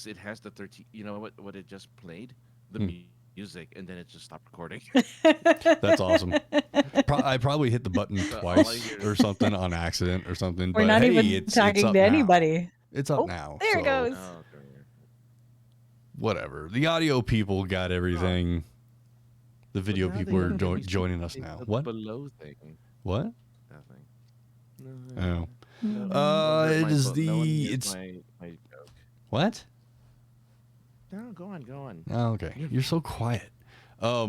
it has the 13. You know what it just played? The Hmm. music, and then it just stopped recording. That's awesome. I probably hit the button So all I twice hear or is something on accident or something. We're But not hey, even it's talking up to now. anybody. It's up Oh, now. there it So goes. oh, okay. whatever. The audio people got everything. The But video now people are let me see joining us now. the What? below thing. What? Nothing. Oh. No one heard It is no one the hears it's my joke. what? No, go on, go on. Oh, okay. You're so quiet. I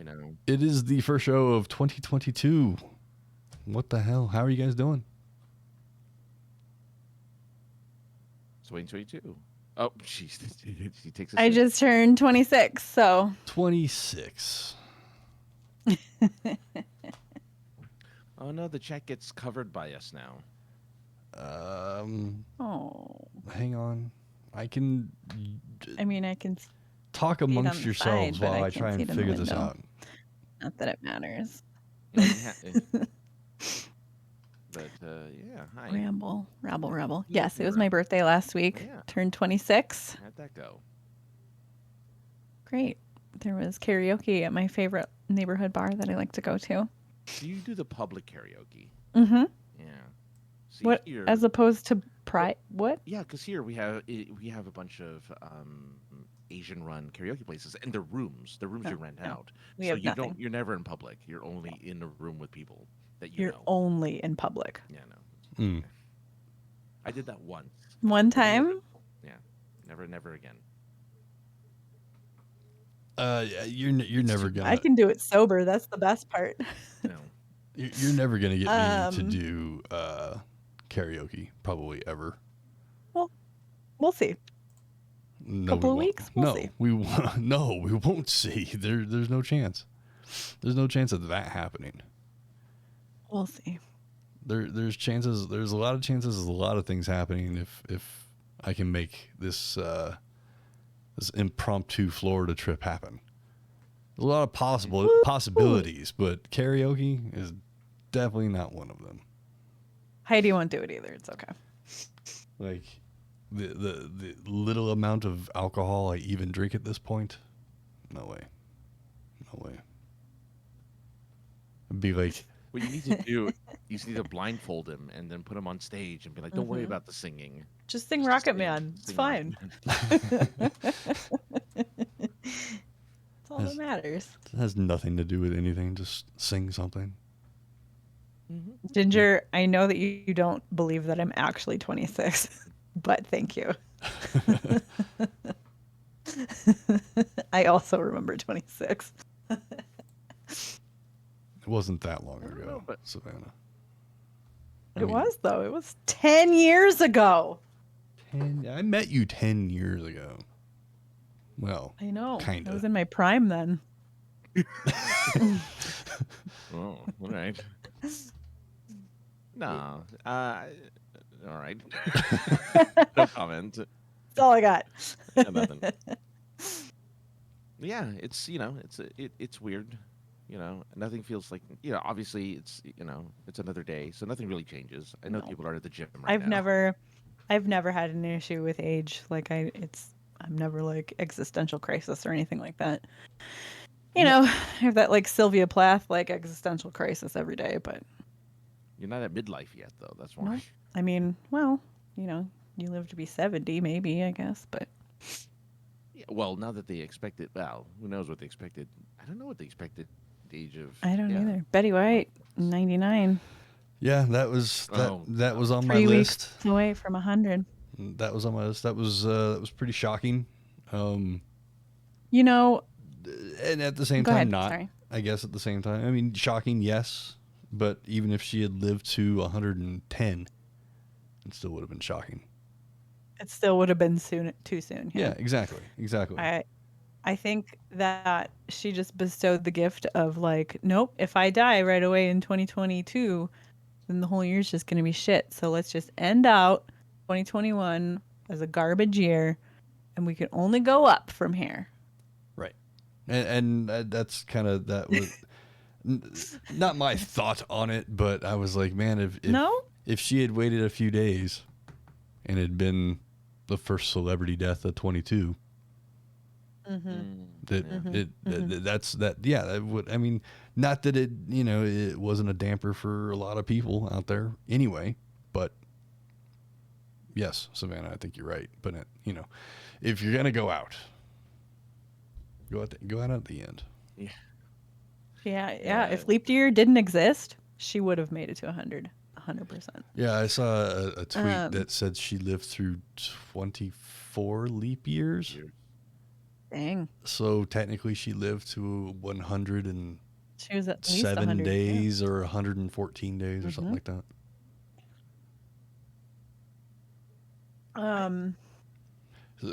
know. It is the first show of 2022. What the hell? How are you guys doing? Swing 22. Oh, jeez. She takes a I sip. just turned 26, so 26. Oh no, the chat gets covered by us now. oh. Hang on. I can I mean, I can talk see it on amongst the yourselves side, but while I can't try see and it in the figure this window. out. Not that it matters. No, you but yeah, hi. Rabble. Yeah, Yes, it you was were. my birthday last week. Yeah. Turned 26. How'd that go? Great. There was karaoke at my favorite neighborhood bar that I like to go to. Do you do the public karaoke? Mm-hmm. Yeah. See, What here, as opposed to what? yeah, because here we have a bunch of Asian-run karaoke places, and they're rooms. They're rooms No, you rent no. out. We So have you nothing. don't. You're never in public. You're only in a room with people that you You're know. only in public. Yeah, no. Hmm. I did that once. One time? Yeah. Never again. You're never gonna I can do it sober. That's the best part. No. you're never gonna get me to Um, do karaoke probably ever. Well, we'll see. No, Couple of we won't. weeks, we'll no, see. no, we won't see. There's no chance. There's no chance of that happening. We'll see. There's chances. There's a lot of chances of a lot of things happening if I can make this this impromptu Florida trip happen. There's a lot of possibilities, but karaoke is definitely not one of them. Heidi won't do it either. It's okay. Like the little amount of alcohol I even drink at this point, no way. It'd be like, What you need to do, you just need to blindfold him and then put him on stage and be like, "Don't worry about the singing. Just sing Just Rocket sing- Man. It's sing fine. Rocket Man." That's all that matters. it has nothing to do with anything. Just sing something. Ginger, I know that you don't believe that I'm actually 26, but thank you. I also remember 26. It wasn't that long I don't ago, know, but- Savannah. It was, though. It was 10 years ago. I met you 10 years ago. Well, I know. Kinda. I was in my prime then. Oh, all right. No. All right. No comment. That's all I got. Yeah, nothing. Yeah, it's it's weird. Nothing feels like obviously it's another day, so nothing really changes. I know No. people are at the gym right I've now. never had an issue with age. Like I'm never like existential crisis or anything like that. I have that like Sylvia Plath like existential crisis every day, but You're not at midlife yet, though. That's why. no. I mean, well, you live to be 70 maybe, I guess, but Yeah, well, now that they expected, well, who knows what they expected? I don't know what they expected age of. I don't yeah. either. Betty White, 99, yeah, that was Oh, that was on my 3 list. weeks away from 100. That was on my list. That was pretty shocking. You know, And at the same Go time, ahead, not. sorry. I guess at the same time, I mean, shocking, yes, but even if she had lived to 110, it still would have been shocking. it still would have been too soon. Yeah, exactly. I think that she just bestowed the gift of like, nope, if I die right away in 2022, then the whole year's just going to be shit. So let's just end out 2021 as a garbage year, and we can only go up from here. Right. And that's kind of, that was not my thought on it, but I was like, man, if No? if she had waited a few days and had been the first celebrity death of 22. That's that. Yeah, that would. I mean, not that it, it wasn't a damper for a lot of people out there anyway. But yes, Savannah, I think you're right. But if you're gonna go out, go out at the end. Yeah. Yeah. If leap year didn't exist, she would have made it to 100%. Yeah, I saw a tweet that said she lived through 24 leap years. Dang. So technically, she lived to 107 She was at least 100 days or 114 days or something like that.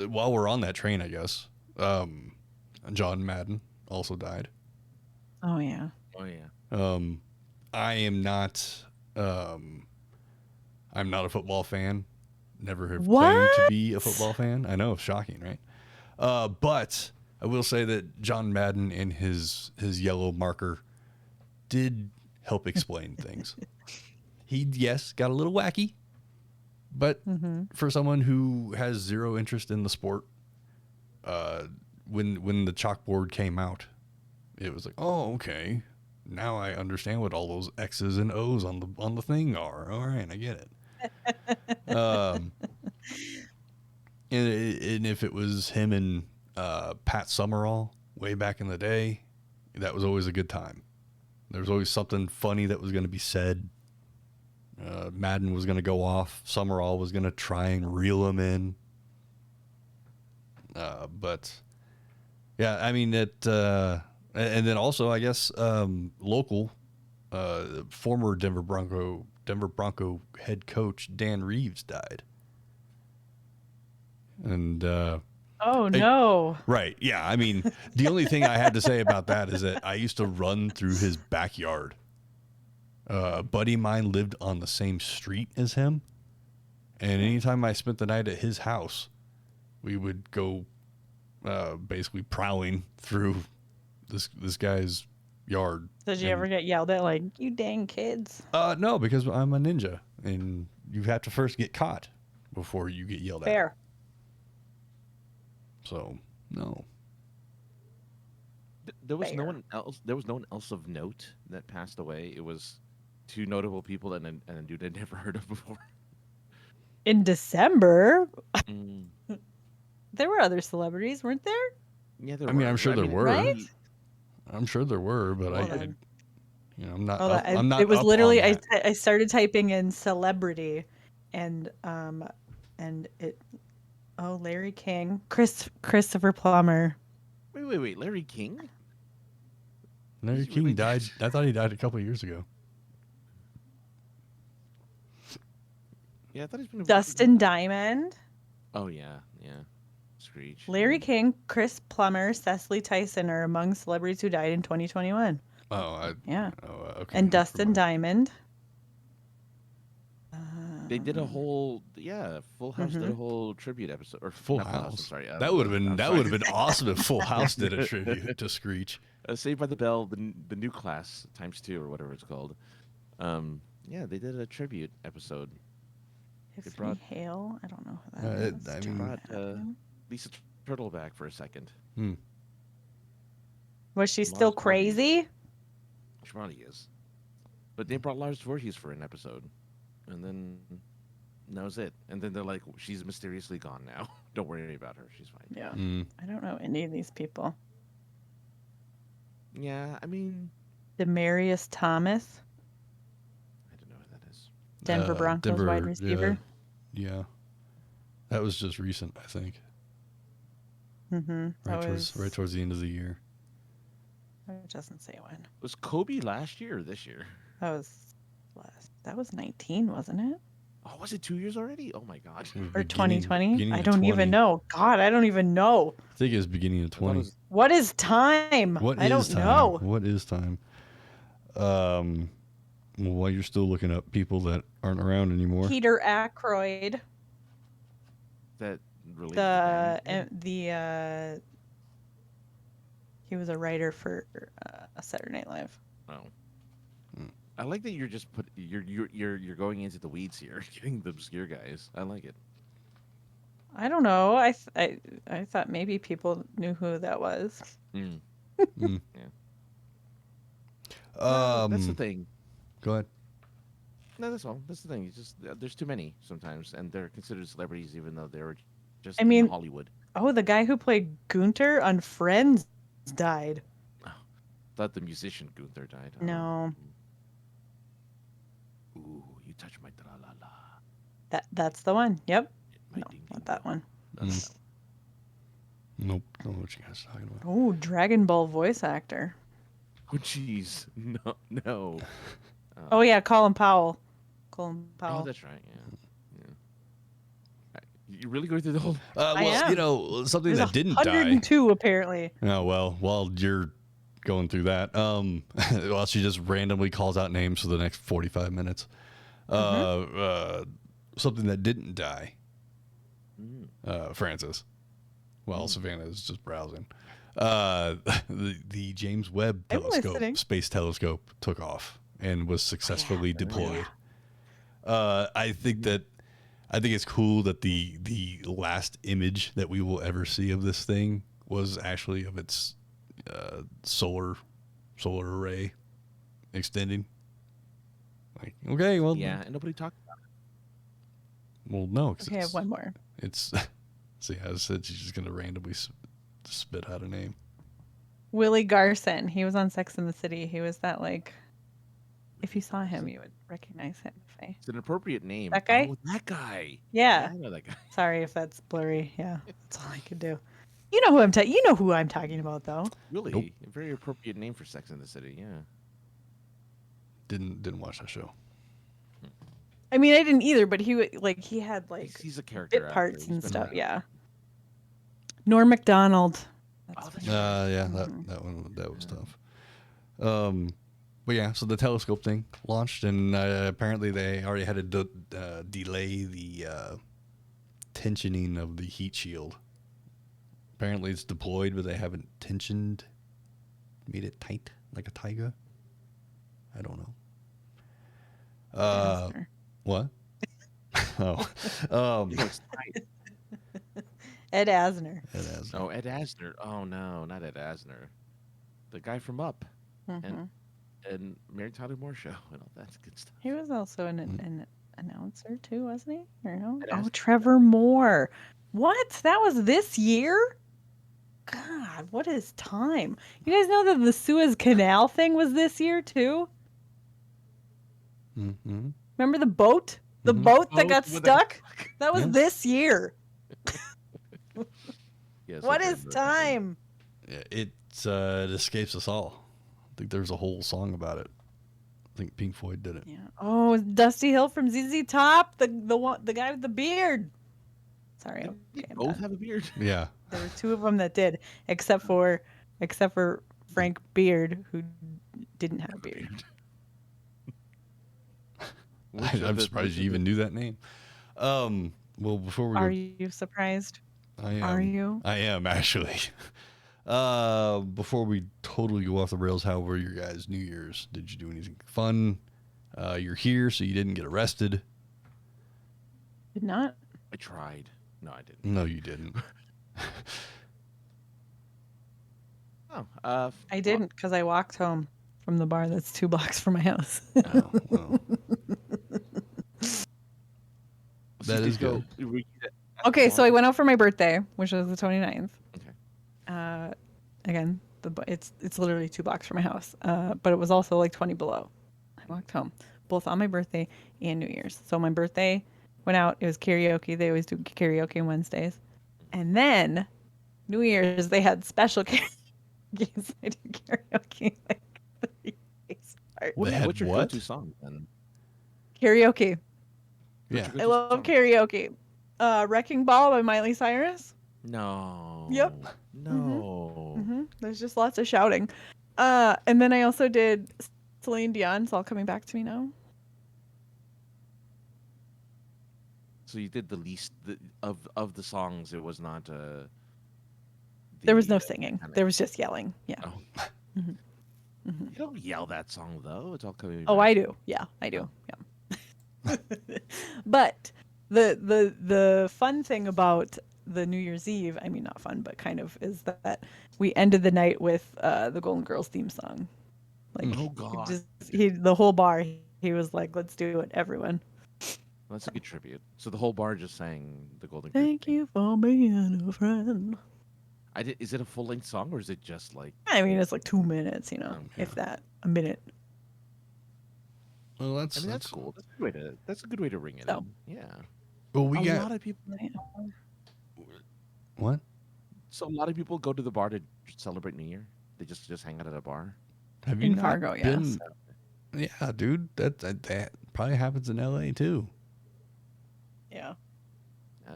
While we're on that train, I guess, John Madden also died. Oh yeah. I am not. I'm not a football fan. Never have claimed to be a football fan. I know, shocking, right? But I will say that John Madden and his yellow marker did help explain things. He, got a little wacky, but for someone who has zero interest in the sport, when the chalkboard came out, it was like, oh, okay, now I understand what all those X's and O's on the thing are. All right, I get it. And if it was him and Pat Summerall way back in the day, that was always a good time. There was always something funny that was going to be said. Madden was going to go off. Summerall was going to try and reel him in. But yeah, I mean it. And then also, I guess local former Denver Bronco head coach Dan Reeves died. And oh no. Right. Yeah. I mean, the only thing I had to say about that is that I used to run through his backyard. A buddy of mine lived on the same street as him. And anytime I spent the night at his house, we would go basically prowling through this guy's yard. Did you ever get yelled at like, you dang kids? No, because I'm a ninja and you have to first get caught before you get yelled at. Fair. So, no. There was no one else. There was no one else of note that passed away. It was two notable people and a dude I'd never heard of before. In December, there were other celebrities, weren't there? Yeah, there I were. mean, I'm sure there were. Right? I'm sure there were, but I'm not. I'm not. It was up literally. on that. I started typing in celebrity, and it. Oh, Larry King, Christopher Plummer. Wait, Larry King? Larry King died. I thought he died a couple of years ago. Yeah, I thought he's been. Dustin Diamond. Oh yeah. Screech. Larry King, Chris Plummer, Cecily Tyson are among celebrities who died in 2021. Yeah. Oh, okay. And Dustin Diamond. They did a whole Full House did a whole tribute episode or Full not House. I'm sorry. That would have been awesome if Full House did a tribute to Screech. Saved by the Bell, the new class ×2 or whatever it's called. Yeah, they did a tribute episode. Tiffany Hale. I don't know who that is. I mean, brought Lisa Turtle back for a second. Was she still crazy? She probably is. But they brought Lars Voorhees for an episode. And then that was it. And then they're like, she's mysteriously gone now. Don't worry about her. She's fine. Yeah. I don't know any of these people. Yeah, I mean... Demarius Thomas. I don't know who that is. Denver Broncos wide receiver. Yeah. That was just recent, I think. Right towards the end of the year. It doesn't say when. Was Kobe last year or this year? That was 19, wasn't it? Oh, was it 2 years already? Oh my god. Or 2020? I don't even know. God, I don't even know. I think it was beginning of 20. What is time? I don't know. What is time? While you're still looking up people that aren't around anymore. Peter Aykroyd. That really he was a writer for Saturday Night Live. Oh. I like that you're just you're going into the weeds here, getting the obscure guys. I like it. I don't know. I thought maybe people knew who that was. Mm. Mm. Yeah. Well, that's the Um, thing. go ahead. No, that's all. That's the thing. It's just there's too many sometimes, and they're considered celebrities even though they were just I in mean, Hollywood. oh, the guy who played Gunter on Friends died. Thought the musician Gunther died. No, Ooh, you touch my tra la la, that's the one. Yep. my No, ding ding not that dong. one. No, not that one. Nope. Don't know what you guys are talking about. Oh, Dragon Ball voice actor. Oh, jeez. No, no. Oh yeah, Colin Powell. Colin Oh, Powell. that's right. Yeah. Yeah. You really go through the whole. I Well, am. you know, something There's that didn't die. 102 apparently. Oh, well, while you're going through that, well, she just randomly calls out names for the next 45 minutes. Something that didn't die, Francis, while Savannah is just browsing. The James Webb I'm telescope, listening. space telescope, took off and was successfully deployed. I think it's cool that the last image that we will ever see of this thing was actually of its solar array extending. Like, okay, well, Yeah, and nobody talked about it. well, no, 'cause Okay, I have one more. it's see, as I said, she's just gonna randomly spit out a name. Willie Garson. He was on Sex and the City. He was that like. If you saw him, you would recognize him. It's an appropriate name. That guy? Oh, that guy. Yeah. I know that guy. Sorry if that's blurry. Yeah, that's all I could do. You know who I'm talking. You know who I'm talking about, though. Really, Nope. a very appropriate name for Sex in the City. Yeah. Didn't watch that show. I mean, I didn't either, but he had like He's a character. bit actor. parts He's and been stuff. around. Yeah. Norm Macdonald. Oh, That's that's what- right. Yeah, that was tough. But yeah, so the telescope thing launched, and apparently they already had to delay the tensioning of the heat shield. Apparently it's deployed, but they haven't made it tight like a tiger. I don't know. Asner. What? Oh, It's tight. Ed Asner. it has. Oh, Ed Asner. Oh no, not Ed Asner. The guy from Up Mhm. and Mary Tyler Moore Show and all that good stuff. He was also an announcer too, wasn't he? Or no? Ed Oh, Asner. Trevor Moore. What? That was this year? God, what is time? You guys know that the Suez Canal thing was this year too? Mm-hmm. Remember the boat? The Mhm. boat that Boat got with stuck? That was Yeah. this year. Yes, What I is remember that. time? It escapes us all. I think there's a whole song about it. I think Pink Floyd did it. Yeah. Oh, Dusty Hill from ZZ Top, the guy with the beard. Sorry, Didn't they okay, I'm both done. have a beard? Yeah. There were two of them that did, except for Frank Beard, who didn't have a beard. Which of I'm the- surprised which you of even knew that name. Well, before we Are go, you surprised? I am. Are you? I am actually. Before we totally go off the rails, how were your guys' New Year's? Did you do anything fun? You're here, so you didn't get arrested. Did not. I tried. No, I didn't. No, you didn't. Oh, I didn't because I walked home from the bar that's 2 blocks from my house. Oh, well. So That you is did go- good. were you at the Okay, so I bar? went out for my birthday, which was the 29th. Okay. Again, it's literally 2 blocks from my house, but it was also like 20 below. I walked home, both on my birthday and New Year's. So my birthday went out. It was karaoke. They always do karaoke on Wednesdays, and then New Year's they had special karaoke. I do karaoke like the 3 days apart. What, They had what's your what? go-to song then? Karaoke. Yeah. I love karaoke. Wrecking Ball by Miley Cyrus. No. Yep. No. There's just lots of shouting. And then I also did Celine Dion. It's all coming back to me now. So you did the least of the songs. It was not. There was no the, singing. kinda- There was just yelling. Yeah. Oh. You don't yell that song though. It's all coming. Oh, back. I do. Yeah, I do. Yeah. But The fun thing about the New Year's Eve, I mean not fun, but kind of, is that we ended the night with the Golden Girls theme song. Like Oh God, the whole bar, he was like, "Let's do it, everyone." that's a good tribute. So the whole bar just sang the Golden. Thank you for being a friend. Is it a full length song or is it just like? I mean, it's like 2 minutes, Okay. if that, a minute. Well, that's cool. That's a good way to ring it So. in. Yeah. Well, we a got lot of people. what? So a lot of people go to the bar to celebrate New Year. They just hang out at a bar. Have you In not Fargo, been? Yeah, dude. That probably happens in LA too. Yeah.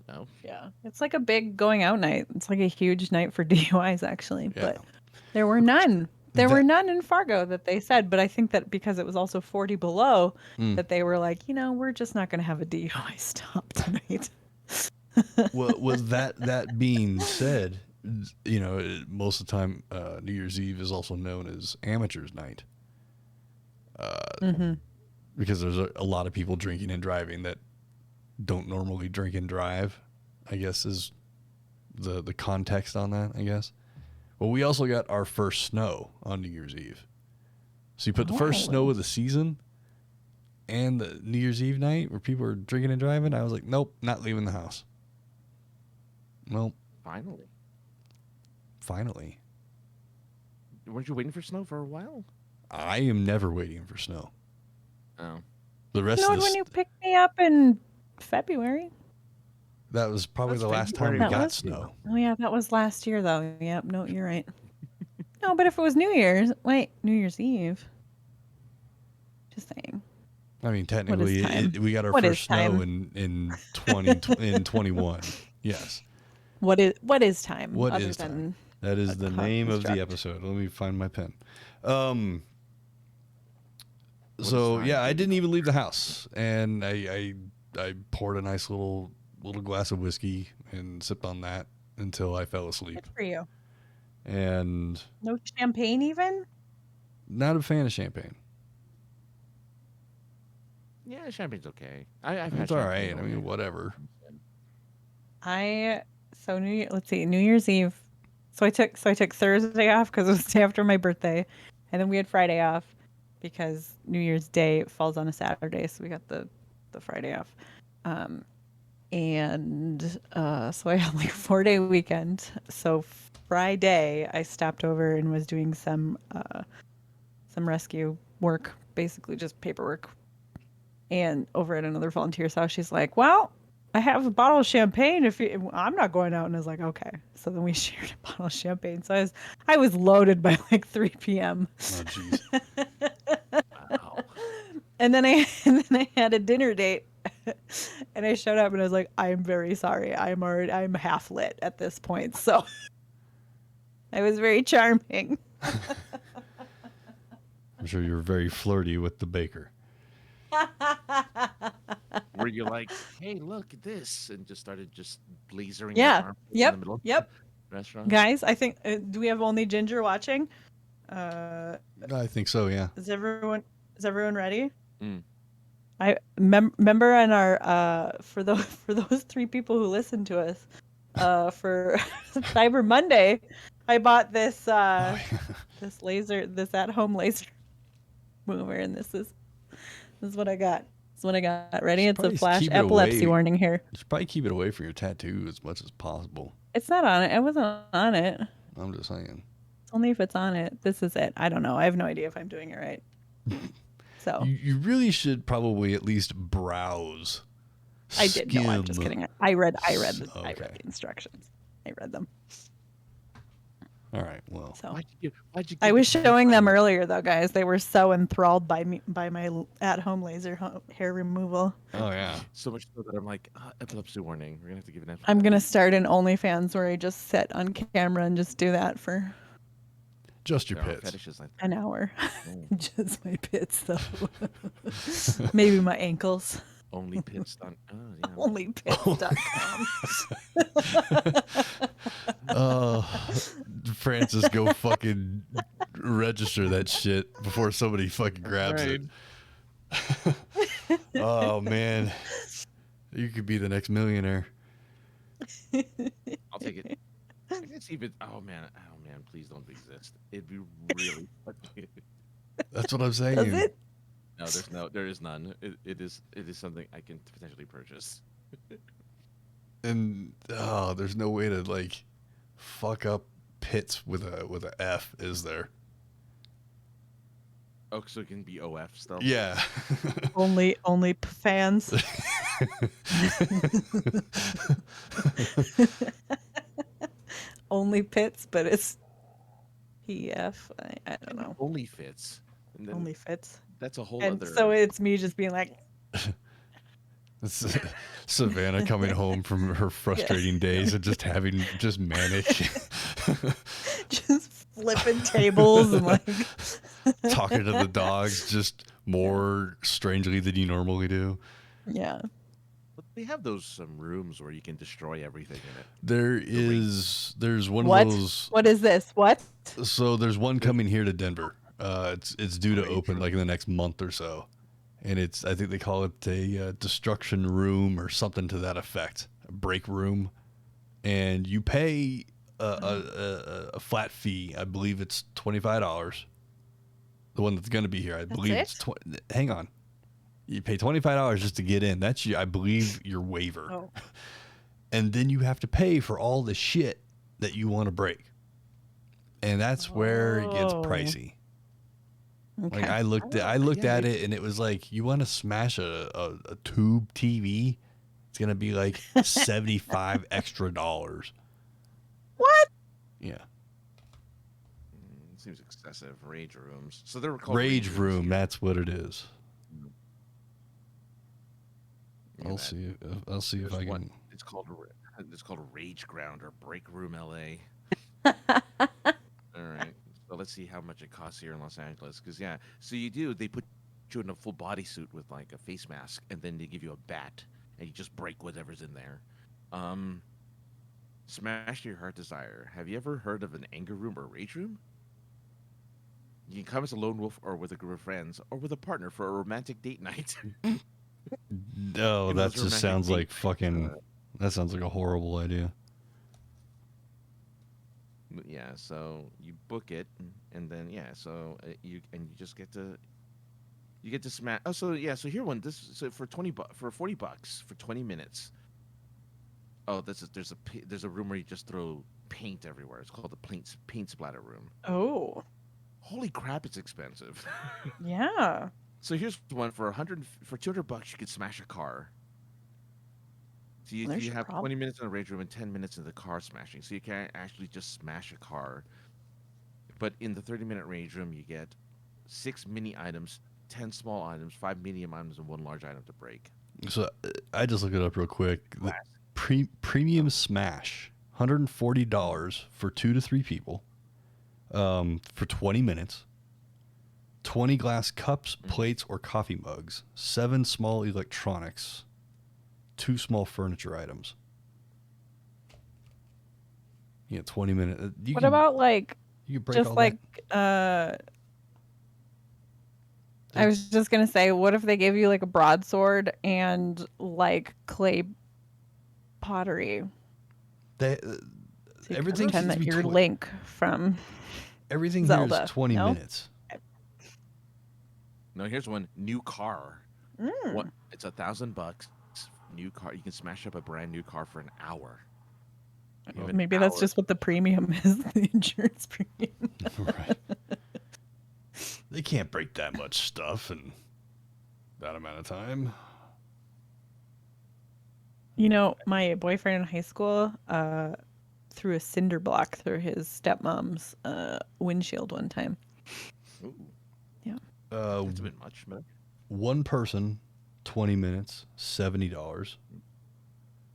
No. Yeah. It's like a big going out night. It's like a huge night for DUIs, actually. Yeah. But there were none. There were none in Fargo that they said. But I think that because it was also 40 below, that they were like, we're just not going to have a DUI stop tonight. Well, that being said, most of the time, New Year's Eve is also known as Amateurs Night. Because there's a lot of people drinking and driving that don't normally drink and drive, I guess is the context on that, I guess. Well, we also got our first snow on New Year's Eve. So you put the first snow of the season and the New Year's Eve night where people are drinking and driving. I was like, nope, not leaving the house. Well, finally. Weren't you waiting for snow for a while? I am never waiting for snow. Oh. The rest You of know when you picked me up in February? That was probably That's the last time we February. got That was- snow. Oh, yeah, that was last year, though. Yep, no, you're right. No, but if it was New Year's, New Year's Eve. Just saying. I mean, technically, time? we got our What first is snow time? in 21. Yes. What is time? What other is than time? That is the name of the construct? episode. Let me find my pen. is So time? yeah, I didn't even leave the house, and I poured a nice little glass of whiskey and sipped on that until I fell asleep. Good for you. And No champagne, even? not a fan of champagne. Yeah, champagne's okay. I've had It's all right. champagne I over mean, there. whatever. Let's see, New Year's Eve. So I took Thursday off because it was the day after my birthday, and then we had Friday off because New Year's Day falls on a Saturday, so we got the Friday off. So I had like a 4-day weekend. So Friday I stopped over and was doing some rescue work, basically just paperwork. And over at another volunteer's house, she's like, "Well, I have a bottle of champagne. I'm not going out." And I was like, "Okay." So then we shared a bottle of champagne. So I was loaded by like 3 p.m. Oh, jeez. Wow. And then I had a dinner date, and I showed up and I was like, "I am very sorry. I'm half lit at this point." So I was very charming. I'm sure you're very flirty with the baker. Were you like, hey, look at this, and just started just lasering Yeah. your arm in Yep. the middle of Yep. the restaurant? Guys, I think do we have only Ginger watching? I think so, yeah. Is everyone ready? Mm. I remember on our for those 3 people who listen to us for Cyber Monday, I bought this this at-home laser mover, and this is what I got. This is what I got. Ready? Should It's a probably flash keep it epilepsy away. warning here. You should probably keep it away from your tattoo as much as possible. It's not on it. I wasn't on it. I'm just saying. It's only if it's on it. This is it. I don't know. I have no idea if I'm doing it right. So You really should probably at least browse. I did. No, I'm just skim. kidding. I read the Okay. instructions. I read them. All right. Well, So Why'd you I give was it to showing me? them earlier, though, guys. They were so enthralled by my at-home laser hair removal. oh yeah. So much so that I'm like, epilepsy warning. We're gonna have to give an I'm gonna start an OnlyFans where I just sit on camera and just do that for Just your There are pits. fetishes like an hour. Oh. Just my pits, though. Maybe my ankles. Only pits on. Oh, yeah. Onlypits.com. Francis, go fucking register that shit before somebody fucking grabs it. Oh man. You could be the next millionaire. I'll take it. It's even. Oh man, please don't exist. It'd be really. That's what I'm Does saying. it? No, there is none. It is something I can potentially purchase. And there's no way to like fuck up pits with a F, is there? Oh, so it can be OF still. Yeah. Only fans. Only pits, but it's PF. I don't know. Only fits. And then Only fits. that's a whole And other. so it's me just being like, It's Savannah coming home from her frustrating days and just having just manic, just flipping tables and like talking to the dogs just more strangely than you normally do. yeah. But they have those rooms where you can destroy everything in it. There's one What? of those. What is this? What? So there's one coming here to Denver. It's due to Rage open room. like in the next month or so, and I think they call it a destruction room or something to that effect, a break room, and you pay a flat fee. I believe it's $25. The one that's going to be here, I believe it? it's hang on. You pay $25 just to get in. That's I believe your waiver, Oh. and then you have to pay for all the shit that you want to break, and that's where it gets Oh. pricey. Okay. Like I looked at it and it was like, you want to smash a tube TV? It's gonna be like $75 extra. What? Yeah, It seems excessive. Rage rooms. So they were called rage rooms room. here. That's what it is. Look at I'll that. see. I'll see if There's I one- can. It's called a Rage Ground or Break Room LA. All right. So let's see how much it costs here in Los Angeles. Because so they put you in a full bodysuit with like a face mask, and then they give you a bat, and you just break whatever's in there. Smash your heart desire. Have you ever heard of an anger room or rage room? You can come as a lone wolf or with a group of friends or with a partner for a romantic date night. Oh, And that those just romantic sounds like dates, fucking. That sounds like a horrible idea. Yeah, so you book it, and then so you just get to smash. Oh, so here so for for $40 for 20 minutes. Oh, there's a room where you just throw paint everywhere. It's called the paint splatter room. Oh. Holy crap, it's expensive. Yeah. So here's one for $200. You could smash a car. So There's you your have problem. 20 minutes in a rage room and 10 minutes in the car smashing. So you can't actually just smash a car. But in the 30-minute rage room, you get 6 mini items, 10 small items, 5 medium items, and 1 large item to break. So I just looked it up real quick. The Classic. premium smash, $140 for 2 to 3 people, for 20 minutes. 20 glass cups, plates, or coffee mugs. 7 small electronics. 2 small furniture items. Yeah, 20 minutes. What about like you can break just all like that? I was just gonna say, what if they gave you like a broadsword and like clay pottery? They, So you can everything pretend seems to that be you're twen- Link from everything Zelda, here is 20 no? minutes. No, here's one new car. Mm. What? It's $1,000. New car. You can smash up a brand new car for an hour. You have an Maybe that's hour. just what the premium is, the insurance premium. Right. They can't break that much stuff in that amount of time. You know, my boyfriend in high school threw a cinder block through his stepmom's windshield one time. Ooh, Yeah. that's a bit much, but One person, 20 minutes, $70.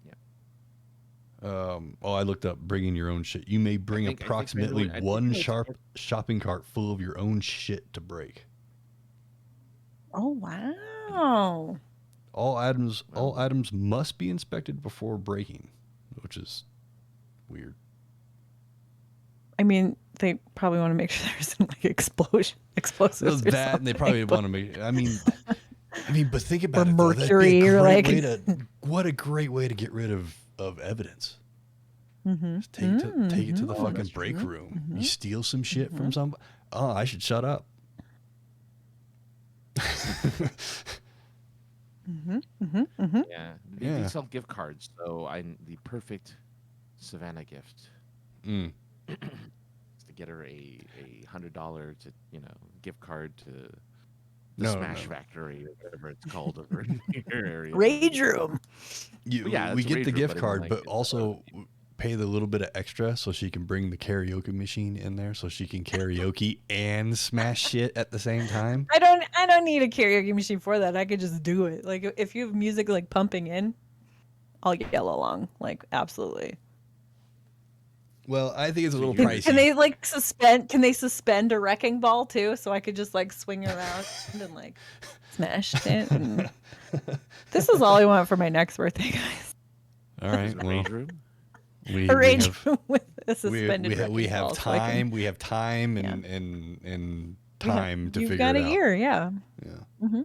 Yeah. I looked up bringing your own shit. You may bring I think approximately I think one it's- sharp shopping cart full of your own shit to break. Oh wow. All items must be inspected before breaking, which is weird. I mean, they probably want to make sure there isn't like explosives. So or that and they something, probably but- want to make. I mean, I mean, but think about Or it, though. That'd be mercury, a or great like- way to, what a great way to get rid of evidence. Mm-hmm. Just take it to the Mm-hmm. fucking break room. You steal some shit from some. Oh, I should shut up. Yeah, Yeah. they sell gift cards, so the perfect Savannah gift Mm. is to get her a $100 gift card to the No, Smash no. Factory or whatever it's called over in your area. Rage room. Yeah, We it's a get rage the room, gift but I mean, card, like, but it's also pay the little bit of extra so she can bring the karaoke machine in there so she can karaoke and smash shit at the same time. I don't need a karaoke machine for that. I could just do it. Like if you have music like pumping in, I'll yell along. Like absolutely. Well, I think it's a little Can- pricey. Can they like suspend? Can they suspend a wrecking ball too? So I could just like swing around and like smash it. And... This is all I want for my next birthday, guys. All right, Is it a well, rage room? A rage room with a suspended wrecking we have ball. So I can- time. We have time Yeah. and we have- time to You've figure got it a out. year, yeah. Yeah. Mm-hmm.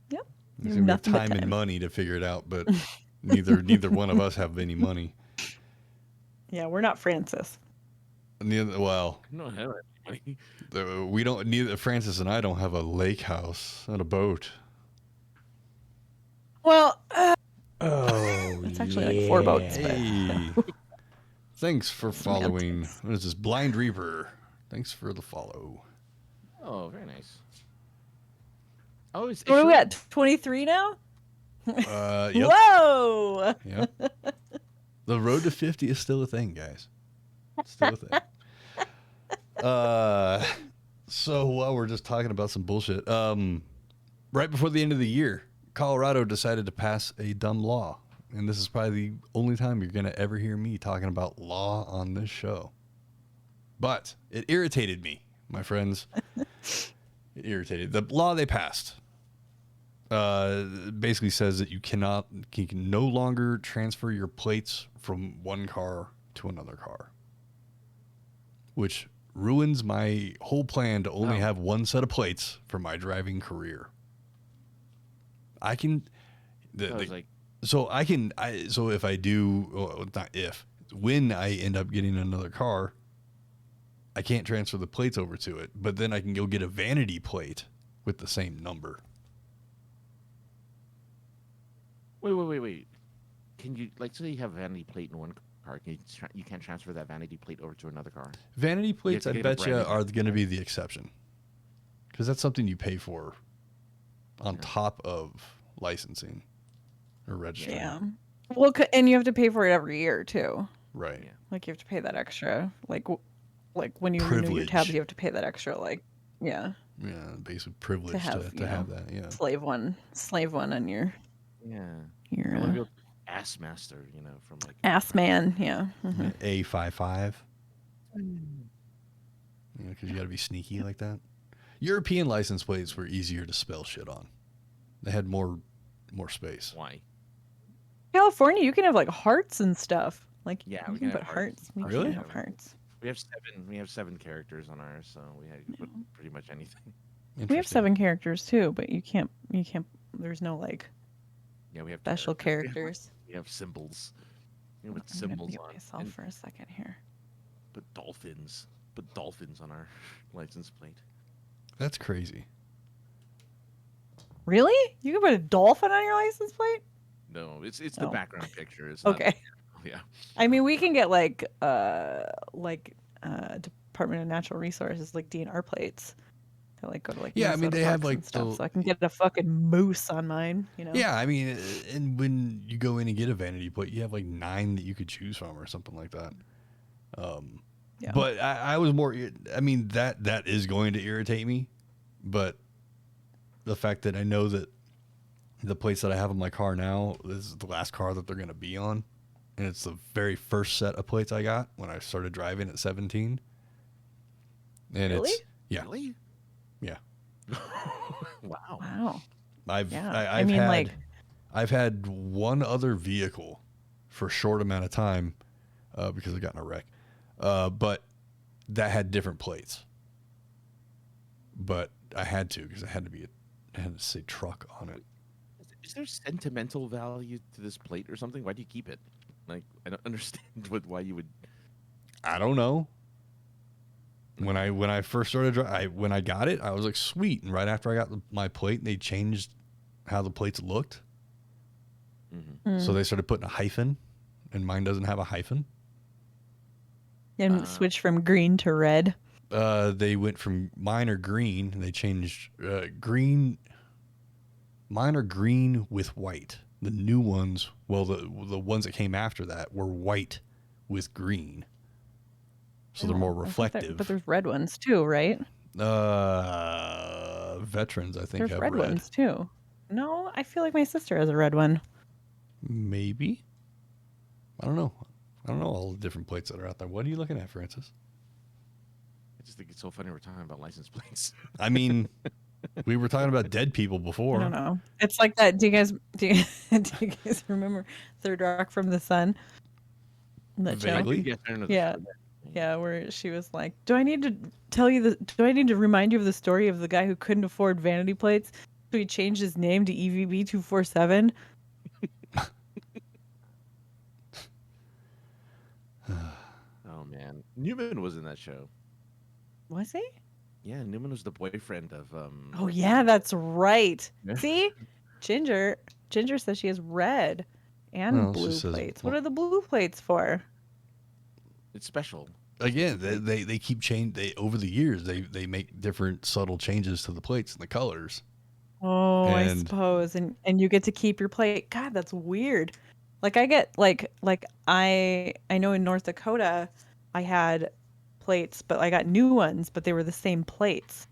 Yep. We You have have nothing but time and time. money to figure it out, but neither one of us have any money. Yeah, we're not Francis. Well, No, I don't have any money. we don't. Neither Francis and I don't have a lake house and a boat. Well, Oh, it's actually like 4 boats. But... Hey, thanks for following. Semantics. What is this? Blind Reaper. Thanks for the follow. Oh, very nice. Oh, it's What are we showing- at? 23 now? Yep. Whoa! Yep. The road to 50 is still a thing, guys. Still a thing. So while we're just talking about some bullshit, right before the end of the year, Colorado decided to pass a dumb law. And this is probably the only time you're going to ever hear me talking about law on this show. But it irritated me, my friends. It irritated. The law they passed basically says that you can no longer transfer your plates from one car to another car, which ruins my whole plan to only have one set of plates for my driving career. I can, I was like, so if I do, well, not if, when I end up getting another car, I can't transfer the plates over to it, but then I can go get a vanity plate with the same number. wait. Can you, like, say you have a vanity plate in one car, you can't transfer that vanity plate over to another car? Vanity plates, to I get a bet you, brand new are going to be the exception. Because that's something you pay for on top of licensing or registering. Yeah. Well, and you have to pay for it every year too. Right. Yeah. Like you have to pay that extra. Like when you renew your tabs, Privilege. you have to pay that extra. Like yeah, Yeah, basic privilege have, to have that. Yeah. slave one on your Yeah. your I want to be able to ass master, from like. ass man. Yeah. Mm-hmm. A55. Yeah, because you got to be sneaky like that. European license plates were easier to spell shit on. They had more space. Why? California, you can have like hearts and stuff. Like Yeah, you we can can put have hearts. hearts. We Really? can't have hearts. We have 7 characters on ours, so we had to put pretty much anything. We have Interesting. 7 characters too, but you can't. There's no like Yeah, we have special characters. We have symbols. With I'm gonna symbols mute on. myself And for a second here. put dolphins. Put dolphins on our license plate. That's crazy. Really? You can put a dolphin on your license plate? No, it's the Oh. background picture. It's not, Okay. yeah. I mean, we can get like Department of Natural Resources like DNR plates to like go to like Yeah, I mean, Minnesota they have, parks like, and stuff, the- so I can get a fucking moose on mine. Yeah, I mean, and when you go in and get a vanity plate, you have like 9 that you could choose from or something like that. Yeah. But I was more, I mean, that is going to irritate me, but the fact that I know that the plates that I have on my car now, this is the last car that they're going to be on, and it's the very first set of plates I got when I started driving at 17. And Really? it's, yeah, Really? yeah. Wow. Wow. I've Yeah. I've had one other vehicle for a short amount of time because I got in a wreck, but that had different plates. But I had to because I had to say truck on it. is there sentimental value to this plate or something? Why do you keep it? Like, I don't understand why you would. I don't know. When I first started, when I got it, I was like, sweet. And right after I got my plate, they changed how the plates looked. Mm-hmm. So they started putting a hyphen, and mine doesn't have a hyphen. And switch from green to red. They went from mine are green, and they changed green. Mine are green with white. The new ones, well, the ones that came after that were white with green. So they're more reflective. But there's red ones too, right? Veterans, I think, There's have red red ones too. No, I feel like my sister has a red one. Maybe. I don't know. I don't know all the different plates that are out there. What are you looking at, Francis? I just think it's so funny we're talking about license plates. I mean, we were talking about dead people before. I don't know. It's like that. Do you guys remember Third Rock from the Sun? That Vaguely. Yeah. Yeah, where she was like, "Do I need to remind you of the story of the guy who couldn't afford vanity plates, so he changed his name to EVB 247?" Oh man, Newman was in that show. Was he? Yeah, Newman was the boyfriend of. Oh yeah, that's right. Yeah. See, Ginger says she has red and blue plates. What are the blue plates for? It's special. Again, they keep changing. Over the years, they make different subtle changes to the plates and the colors. Oh, I suppose, and you get to keep your plate. God, that's weird. Like I get like I know in North Dakota, I had plates, but I got new ones, but they were the same plates.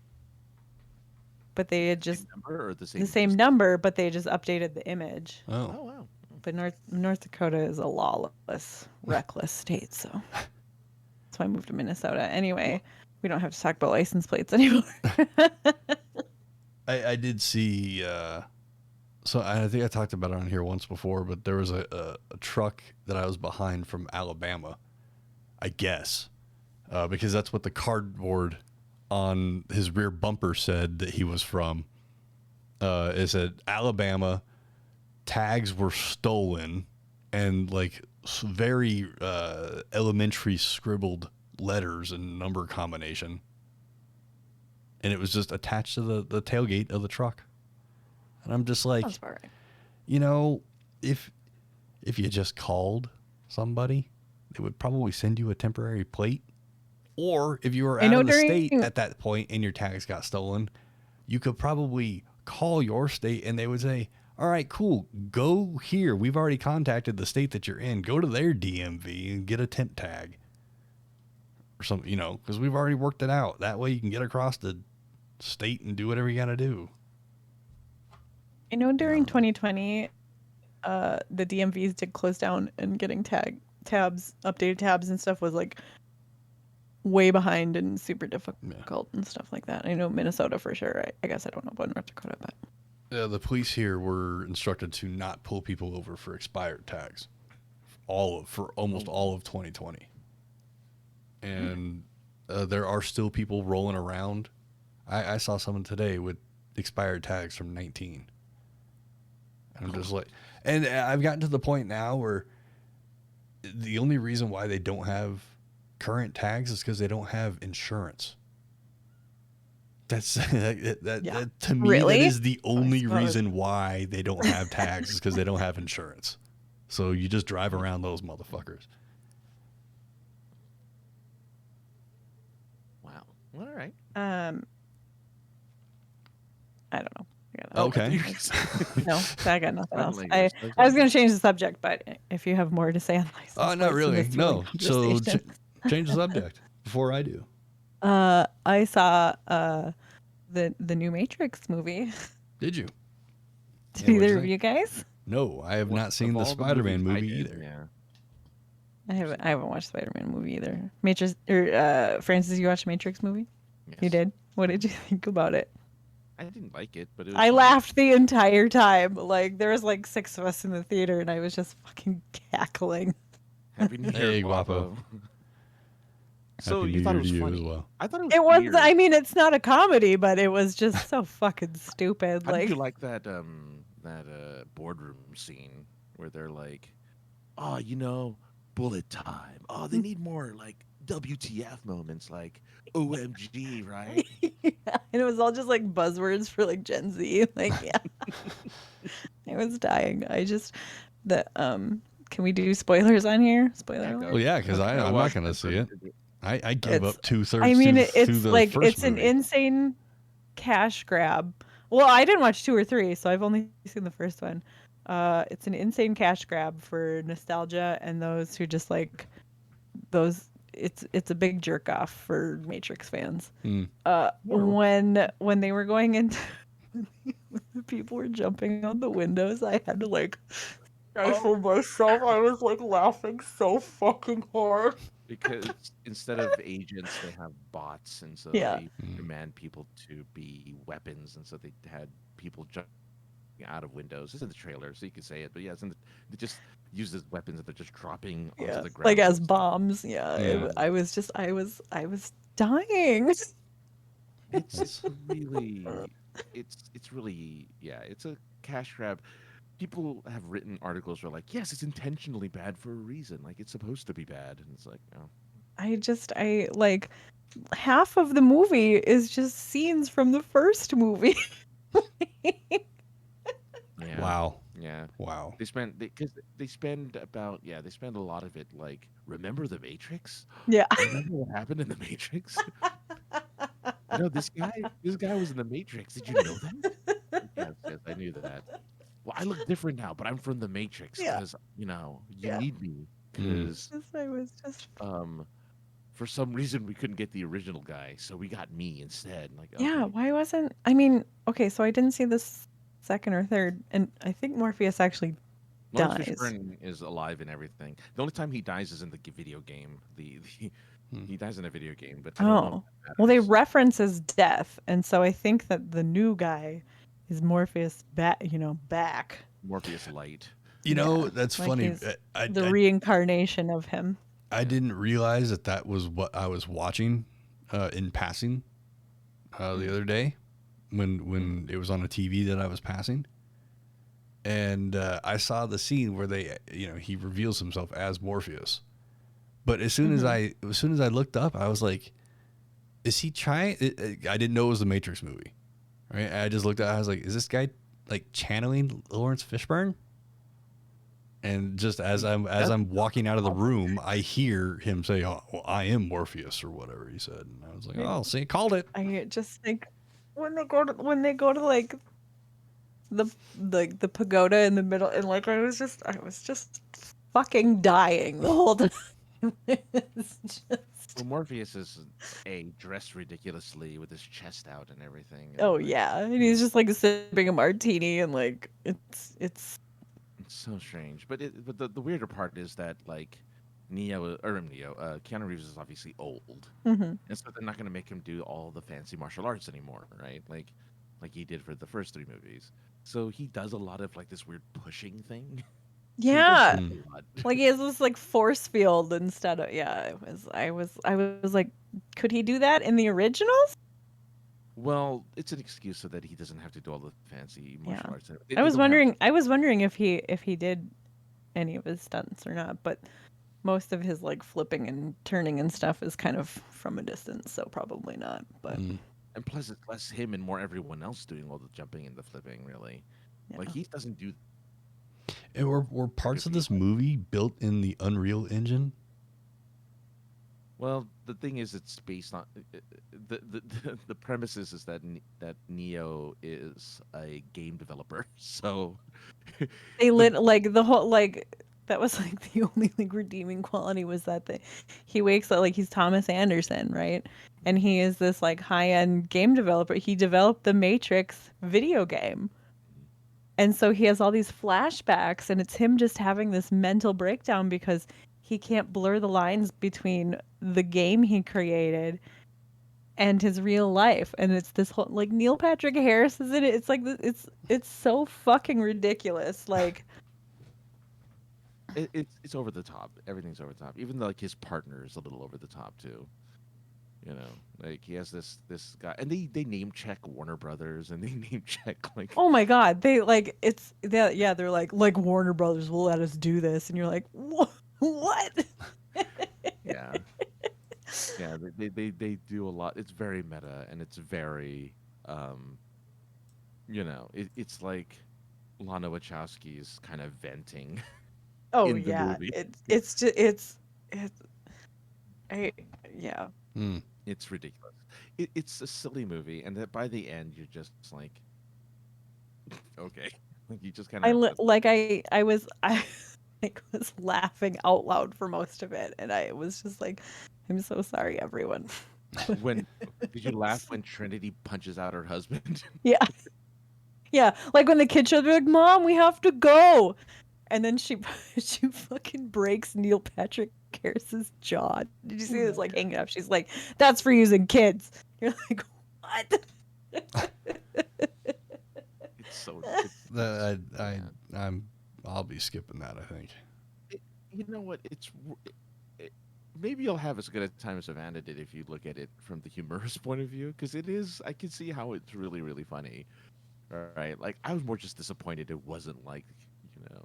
But they had just the same number, but they just updated the image. Oh wow! But North Dakota is a lawless, reckless state, so that's why I moved to Minnesota. Anyway, we don't have to talk about license plates anymore. I did see. So I think I talked about it on here once before, but there was a truck that I was behind from Alabama, I guess, because that's what the cardboard on his rear bumper said that he was from. It said Alabama, tags were stolen, and like very elementary scribbled letters and number combination. And it was just attached to the tailgate of the truck. And I'm just like, you know, if you just called somebody, they would probably send you a temporary plate. Or if you were out of the state at that point and your tags got stolen, you could probably call your state and they would say, all right, cool, go here. We've already contacted the state that you're in. Go to their DMV and get a temp tag. Or something, you know, because we've already worked it out. That way you can get across the state and do whatever you got to do. I know during 2020, the DMVs did close down, and getting updated tabs and stuff was like way behind and super difficult and stuff like that. I know Minnesota for sure. I guess I don't know about North Dakota, but the police here were instructed to not pull people over for expired tags, for almost all of 2020, and there are still people rolling around. I saw someone today with expired tags from 19. I'm just like, and I've gotten to the point now where the only reason why they don't have current tags is because they don't have insurance. That's that to me, really? that is the only reason why they don't have tags is because they don't have insurance. So you just drive around those motherfuckers. Wow. All right. I don't know. Okay. No, I got nothing else. I was going to change the subject, but if you have more to say on license plates, not really. No. So change the subject before I do. I saw the new Matrix movie. Did you? Did either of you guys? No, I have not seen the Spider-Man movie either. Yeah. I haven't watched the Spider-Man movie either. Matrix Francis, you watched the Matrix movie? Yes. You did? What did you think about it? I didn't like it, but I laughed the entire time. Like there was like 6 of us in the theater, and I was just fucking cackling. Happy New Year, hey, Guapo. So Happy you New thought Year it was to you funny? as well. I thought It was. weird. I mean, it's not a comedy, but it was just so fucking stupid. How like did you like that? boardroom scene where they're like, oh, bullet time. Oh, they need more like WTF moments, like OMG, right? Yeah, and it was all just like buzzwords for like Gen Z. Like, yeah, I was dying. I just the Can we do spoilers on here? Spoiler Yeah, alert. Well, yeah, because go, I'm not watch going to it. see it. I gave It's up two I thirds mean through it's the like first it's an movie. insane cash grab. Well, I didn't watch 2 or 3, so I've only seen the first one. It's an insane cash grab for nostalgia and those who just like those it's a big jerk off for Matrix fans. Hmm. Whoa. When they were going into when people were jumping out the windows, I had to like stifle myself. I was like laughing so fucking hard. Because instead of agents, they have bots, and so Yeah. they Hmm. command people to be weapons, and so they had people jumping out of windows. It's in the trailer, so you can say it, but yeah, they just use as weapons, and they're just dropping onto Yeah. the Like ground. So as it's like, bombs. Yeah. Yeah. I was dying. it's really, it's really, yeah, it's a cash grab. People have written articles where like, yes, it's intentionally bad for a reason, like it's supposed to be bad, and it's like, oh, I like half of the movie is just scenes from the first movie. yeah, Wow. yeah. Wow. Because they spend about they spend a lot of it like, remember the Matrix? Yeah. Remember what happened in the Matrix? This guy was in the Matrix. Did you know that? Yes, yes, I knew that. Well, I look different now, but I'm from the Matrix Yeah. because you Yeah. need me Mm. because I was just um for some reason we couldn't get the original guy, so we got me instead. Like, yeah, okay, why wasn't I mean, okay, so I didn't see this second or third, and I think Morpheus actually Lawrence dies. Fishburne is alive and everything. The only time he dies is in the video game. The Hmm. he dies in a video game, but I don't know if Oh. that Well, they matters. reference his death, and so I think that the new guy is Morpheus back. Morpheus Light. Yeah. That's Like funny. he's I, the I reincarnation of him. I didn't realize that was what I was watching in passing the Mm, other day when mm, it was on a TV that I was passing, and I saw the scene where he reveals himself as Morpheus. But Mhm. as soon as I looked up, I was like, "Is he trying?" I didn't know it was the Matrix movie, right? And I just looked at, I was like, "Is this guy like channeling Lawrence Fishburne?" And just he as doesn't I'm know walking out of the how. room, I hear him say, "Oh, well, I am Morpheus," or whatever he said, and I was like, "Oh, see, called it." I just think when they go to like the pagoda in the middle, and like I was just fucking dying the whole time. It's Well, just Morpheus is dressed ridiculously with his chest out and everything, and oh like yeah, and he's just like sipping a martini, and like it's it's so strange. But the weirder part is that like Keanu Reeves is obviously old, mhm. and so they're not going to make him do all the fancy martial arts anymore, right? Like he did for the first three movies. So he does a lot of like this weird pushing thing. So he does Yeah, push Mm. a lot. like he has this like force field instead of yeah. I was like, could he do that in the originals? Well, it's an excuse so that he doesn't have to do all the fancy Yeah, martial arts. They don't have. I was wondering if he did any of his stunts or not, but most of his like flipping and turning and stuff is kind of from a distance, so probably not. But Mm. And plus, it's less him and more everyone else doing all the jumping and the flipping. Really, like yeah, he doesn't do And were parts of photography. this movie built in the Unreal Engine? Well, the thing is, it's based on the premise is that that Neo is a game developer. So they the lit like the whole like that was like the only like redeeming quality was that he wakes up like he's Thomas Anderson, right? And he is this like high end game developer. He developed the Matrix video game. And so he has all these flashbacks, and it's him just having this mental breakdown because he can't blur the lines between the game he created and his real life. And it's this whole like Neil Patrick Harris is in it. It's like it's so fucking ridiculous. Like it's over the top. Everything's over the top. Even like his partner is a little over the top too. You know, like he has this guy, and they name check Warner Brothers, and they name check like Oh my God, they like it's that yeah, they're like Warner Brothers will let us do this, and you're like, what? yeah, yeah. They do a lot. It's very meta, and it's very um, it's like Lana Wachowski's kind of venting Oh in the yeah, movie. it's just it's I yeah. Mm. It's ridiculous. It's a silly movie, and that by the end you're just like, okay, like you just kind of I have to. like I like was laughing out loud for most of it, and I was just like, I'm so sorry, everyone. When did you laugh when Trinity punches out her husband? Yeah, yeah. Like when the kid showed, they're like, "Mom, we have to go," and then she she fucking breaks Neil Patrick Harris's jaw. Did you see this? Like hanging up. She's like, "That's for using kids." You're like, what? It's so. I'll be skipping that. I think. You know what? It, maybe you'll have as good a time as Savannah did if you look at it from the humorous point of view, because it is. I can see how it's really, really funny. All right, like I was more just disappointed it wasn't like you know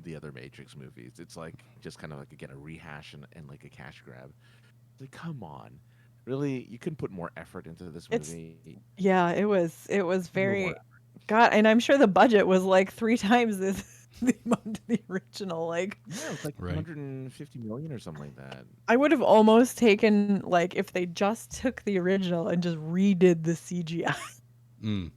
the other Matrix movies. It's like just kind of like again a rehash and like a cash grab. It's like, come on, really? You couldn't put more effort into this It's movie. yeah. It was A little more very effort. God, and I'm sure the budget was like 3 times the amount of the original. Like Yeah, it was like Right. 150 million or something like that. I would have almost taken like if they just took the original and just redid the CGI. Mm.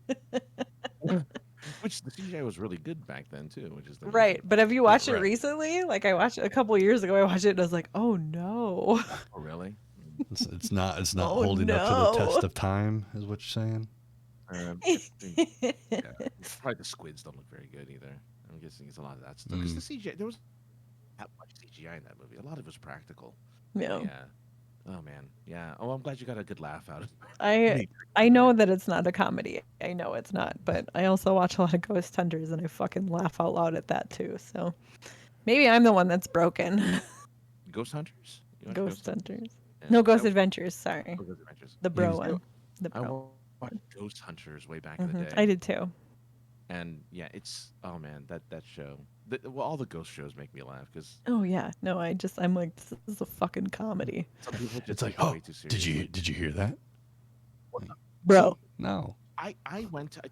Which the CGI was really good back then too, which is the neat Right. thing. But have you Yeah, watched it right. recently? Like I watched it a couple of years ago. I watched it and I was like, oh no. Oh, really? It's not Oh holding up to the no. test of time, is what you're saying. Yeah, probably the squids don't look very good either. I'm guessing it's a lot of that stuff because the CGI there was not much CGI in that movie. A lot of it was practical. Yeah. Yeah. Oh man. Yeah. Oh, I'm glad you got a good laugh out of I Matrix I there. know that it's not a comedy. I know it's not, but I also watch a lot of Ghost Hunters and I fucking laugh out loud at that too. So maybe I'm the one that's broken. Ghost Hunters. You watch Ghost Ghost Hunters? Hunters. Yeah. No, Ghost Adventures, sorry. Oh, Ghost Adventures. The Mm. bro one. The I bro. watched Ghost Hunters way back in the I day, did too. and yeah, it's oh man, that show. Well, all the ghost shows make me laugh because Oh yeah. No, I'm like, this is a fucking comedy. some people just It's like, take it oh, way too seriously. did you hear that? Bro. See, No. I went to,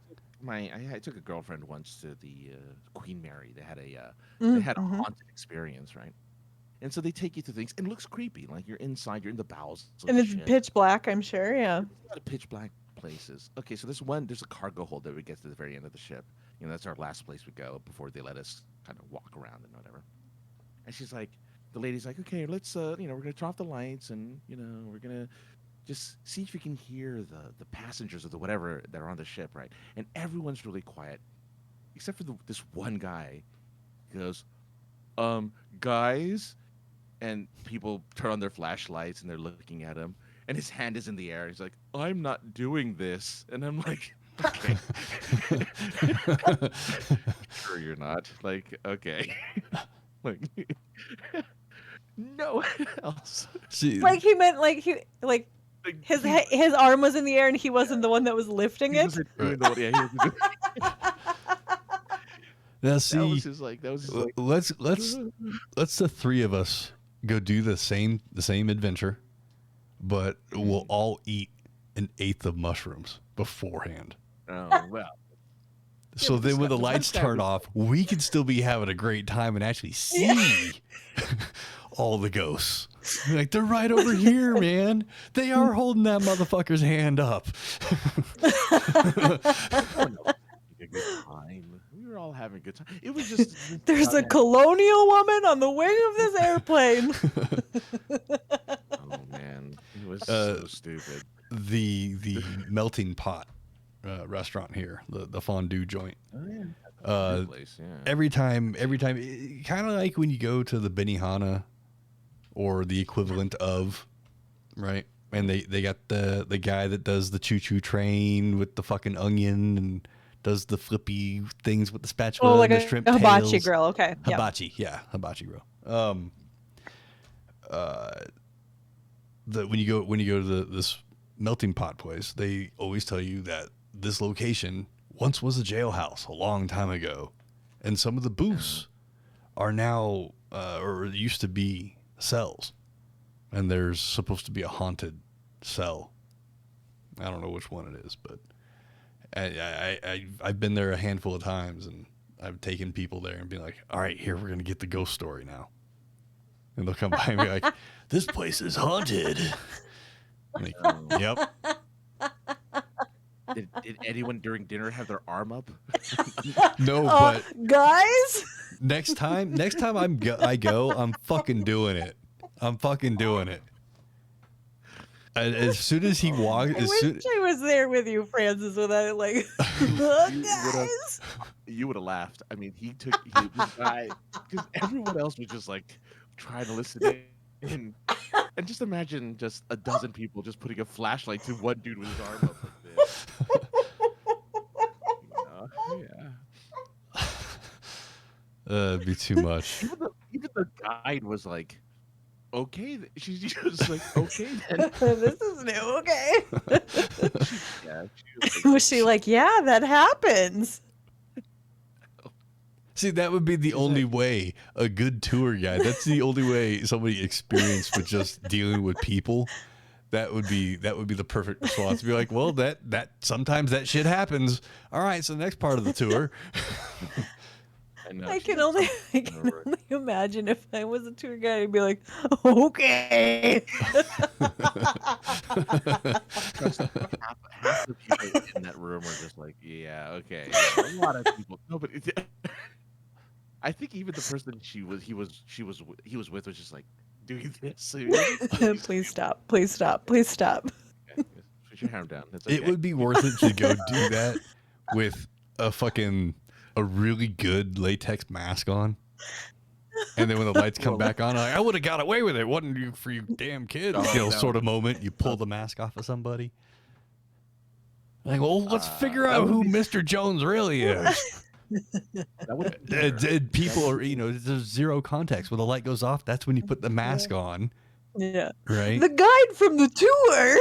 I took a girlfriend once to the Queen Mary. They had a Mm-hmm. haunted experience, right? And so they take you to things, and it looks creepy. Like you're inside, you're in the bowels of And the it's ship. pitch black, I'm sure, yeah. There's a lot of pitch black places. Okay, so there's a cargo hold that we get to the very end of the ship. You know, that's our last place we go before they let us kind of walk around and whatever. And she's like, the lady's like, okay, let's we're gonna turn off the lights and we're gonna just see if you can hear the passengers or the whatever that are on the ship, right? And everyone's really quiet except for this one guy. He goes, guys, and people turn on their flashlights and they're looking at him, and his hand is in the air. He's like, I'm not doing this, and I'm like, okay, sure you're not. Like, okay, like, no one else. See, Like he meant like like Like, his arm was in the air and he wasn't the one that was lifting he it. wasn't doing the yeah, he wasn't doing, now see, that was his like, let's the three of us go do the same adventure, but we'll all eat an eighth of mushrooms beforehand. oh well. So but then when the this lights guy turn was- off, we can still be having a great time and actually see all the ghosts. Like, they're right over here, man. They are holding that motherfucker's hand up. Everyone else was having a good time. We were all having a good time. It was just There's a colonial woman on the wing of this airplane. oh man, it was so stupid. The melting pot restaurant here, the fondue joint. Oh yeah, Uh, place, yeah. every time, kind of like when you go to the Benihana or the equivalent of, right? And they got the guy that does the choo-choo train with the fucking onion and does the flippy things with the spatula Oh, like and the a shrimp hibachi tails. grill. Okay. Yeah. Hibachi, yeah, hibachi grill. when you go to this melting pot place, they always tell you that this location once was a jailhouse a long time ago, and some of the booths are now or used to be cells, and there's supposed to be a haunted cell. I don't know which one it is, but I've been there a handful of times, and I've taken people there and be like, all right, here, we're gonna get the ghost story now, and they'll come by and be like, this place is haunted. I'm like, yep. Did anyone during dinner have their arm up? No, but guys, next time I go, I'm fucking doing it. I'm fucking doing it. As soon as he walks, I wish I was there with you, Francis, without like, guys. You would have laughed. I mean, this guy, because everyone else was just like trying to listen in. And just imagine just a dozen people just putting a flashlight to one dude with his arm up like this. Yeah. It'd be too much. Even the guide was like, okay. She's just like, okay then. This is new, okay. Yeah. Was she like, yeah, that happens? See, that would be the only way a good tour guide. That's the only way somebody experienced with just dealing with people. That would be the perfect response. Be like, well, that sometimes that shit happens. All right, so the next part of the tour. I can only imagine if I was a tour guide, I'd be like, okay. Half the people in that room are just like, yeah, okay. Yeah, a lot of people. No, but I think even the person he was with was just like doing this. Please stop. Please stop. Please stop. Okay, put your hand down. It's okay. It would be worth it to go do that with a really good latex mask on. And then when the lights come back on, I would have got away with it. Wasn't you for you damn kids? No. Sort of moment. You pull the mask off of somebody. Like, well, let's figure out who Mr. Jones really is. And people are, there's zero context. When the light goes off, that's when you put the mask on. Yeah. Right? The guide from the tour.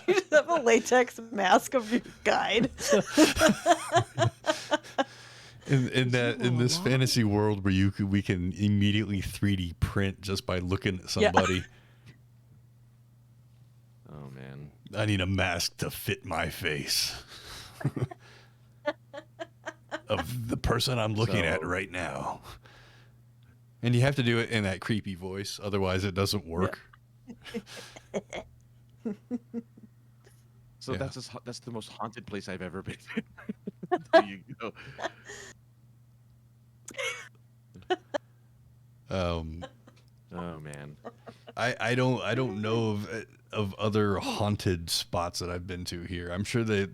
You just have a latex mask of your guide. In this fantasy world where we can immediately 3D print just by looking at somebody. Yeah. Oh man. I need a mask to fit my face. Of the person I'm looking at right now. And you have to do it in that creepy voice, otherwise it doesn't work. So that's the most haunted place I've ever been. There you go. Oh man. I don't know of other haunted spots that I've been to here. I'm sure there's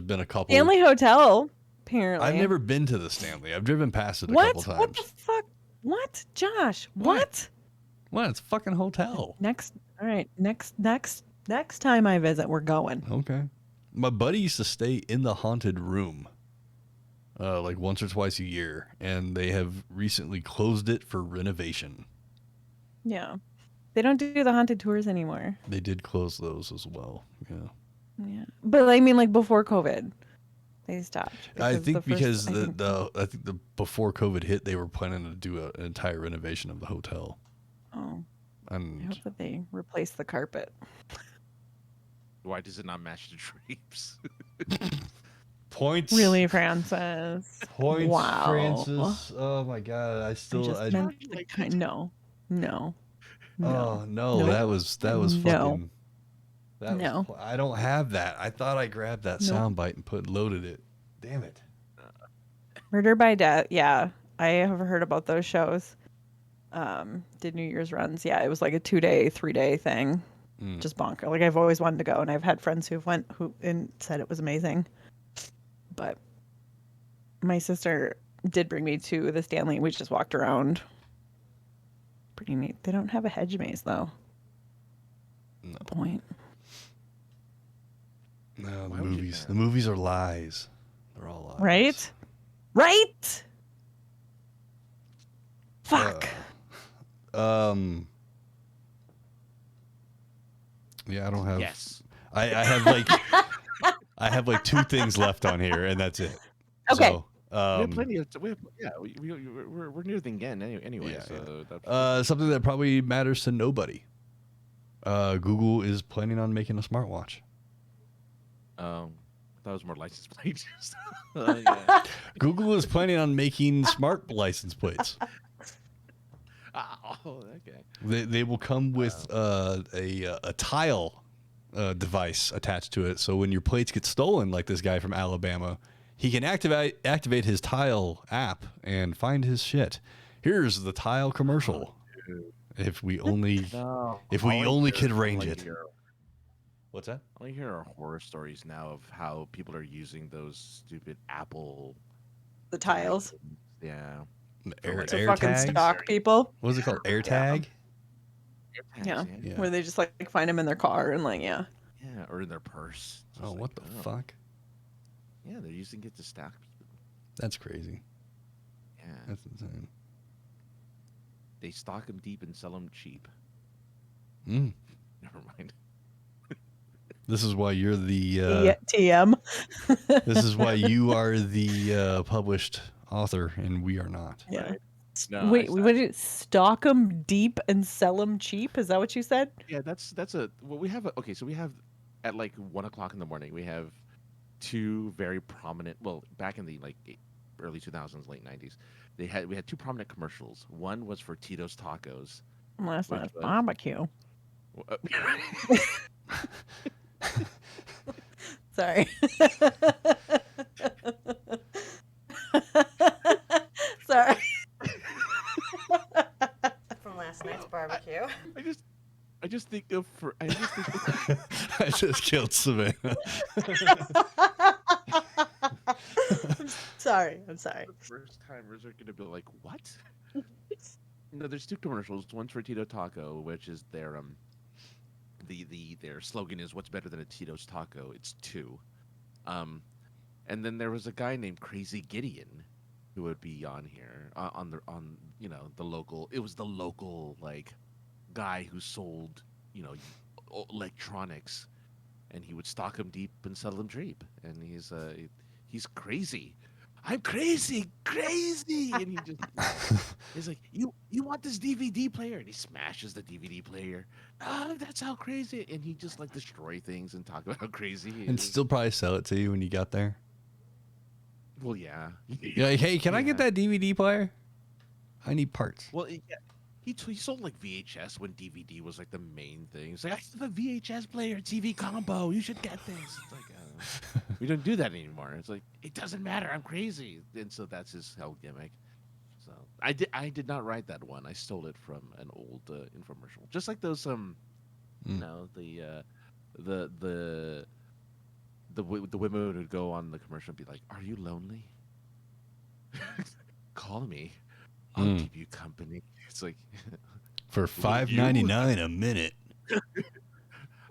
been a couple. Stanley Hotel, apparently. I've never been to the Stanley. I've driven past it a What? couple times. What the fuck? What, Josh? What? What? It's a fucking hotel. Next time I visit, we're going. Okay. My buddy used to stay in the haunted room, like once or twice a year, and they have recently closed it for renovation. Yeah. They don't do the haunted tours anymore. They did close those as well. Yeah. Yeah. But I mean, like before COVID, they stopped. I think because the before COVID hit, they were planning to do an entire renovation of the hotel. Oh. And I hope that they replace the carpet. Why does it not match the drapes? Points. Really, Francis? Points, Wow. Francis. Oh my God! No. Oh no, Nope. that was No. fucking. No. I don't have that. I thought I grabbed that soundbite and loaded it. Damn it. Murder by Death. Yeah, I have heard about those shows. Did New Year's runs. Yeah, it was like a 2-day, 3-day thing. Just bonker. Like I've always wanted to go, and I've had friends who said it was amazing. But my sister did bring me to the Stanley. We just walked around. Pretty neat. They don't have a hedge maze though. No. Point. No, the movies. The movies are lies. They're all lies. Right? Fuck. Yeah, I don't have. Yes. I have like I have like 2 things left on here, and that's it. Okay. So, We have plenty of. We're near the end anyway. Yeah, So that's something that probably matters to nobody. Google is planning on making a smartwatch. I thought it was more license plates. Yeah. Google is planning on making smart license plates. Oh, okay. They will come with a tile device attached to it. So when your plates get stolen, like this guy from Alabama, he can activate his tile app and find his shit. Here's the tile commercial. If we only could arrange it. What's that? I only hear horror stories now of how people are using those stupid Apple The tiles Yeah. Air to fucking tags? stalk people. What was it called? AirTag? Yeah. Yeah. Where they just like find them in their car and like, yeah. Yeah, or in their purse. Just Oh, like, what the fuck? Yeah, they're using it to stalk people. That's crazy. Yeah. That's insane. They stock them deep and sell them cheap. Mm. Never mind. This is why you're the. TM. This is why you are the published author, and we are not. Yeah. Right. No, Wait, what did you stock them deep and sell them cheap? Is that what you said? Yeah, that's we have okay, so we have at like 1:00 in the morning we have 2 very prominent, well, back in the like early 2000s, late 90s, we had 2 prominent commercials. One was for Tito's Tacos. Well, that's Which not was- barbecue. Sorry. Sorry. From last night's barbecue. I just think of I just think I just killed Savannah. I'm sorry. first timers are gonna be like, what? No, there's 2 commercials. One's for Tito Taco, which is their their slogan is "What's better than a Tito's taco? It's 2." And then there was a guy named Crazy Gideon who would be on here on the local. It was the local like guy who sold electronics, and he would stock them deep and sell them cheap. And he's crazy. I'm crazy, and he just he's like, you want this DVD player, and he smashes the DVD player. Oh, that's how crazy, and he just like destroy things and talk about how crazy he And is. still probably sell it to you when you got there. Well, yeah. You're like, hey, can I get that DVD player? I need parts. Well, yeah. He sold like VHS when DVD was like the main thing. He's like, I have a VHS player TV combo. You should get this. It's like, we don't do that anymore. It's like, it doesn't matter. I'm crazy. And so that's his whole gimmick. So I did not write that one. I stole it from an old infomercial. Just like those the women would go on the commercial and be like, "Are you lonely? Call me. I'll give you company." It's like For $5.99 a minute. I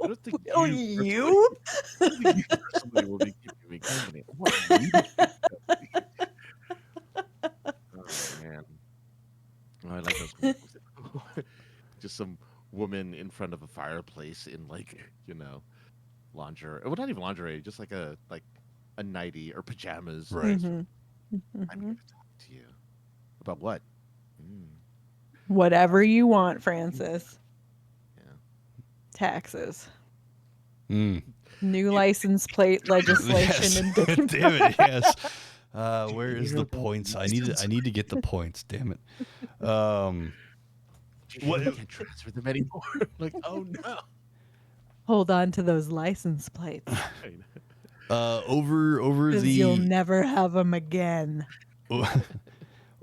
don't think Oh, you? personally will be giving me company. What, you? Oh man, oh, I like those commercials. Just some woman in front of a fireplace in like lingerie. Well, not even lingerie, just like a nightie or pajamas. Right. Mhm. I'm here to talk to you about what? Whatever you want, Francis. Yeah. Taxes. Mm. New license plate legislation and Yes. Damn it, yes. Where is the Hear about points? I need to get the points. Damn it. What? I can't transfer them anymore. Like, oh no. hold on to those license plates Over because you'll the never have them again.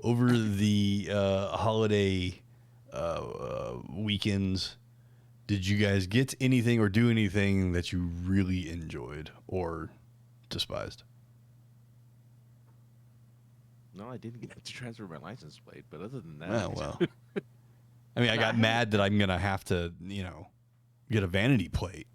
over the holiday weekends, did you guys get anything or do anything that you really enjoyed or despised? No, I didn't get to transfer my license plate, but other than that, Oh, well. I mean, I got mad that I'm going to have to, get a vanity plate.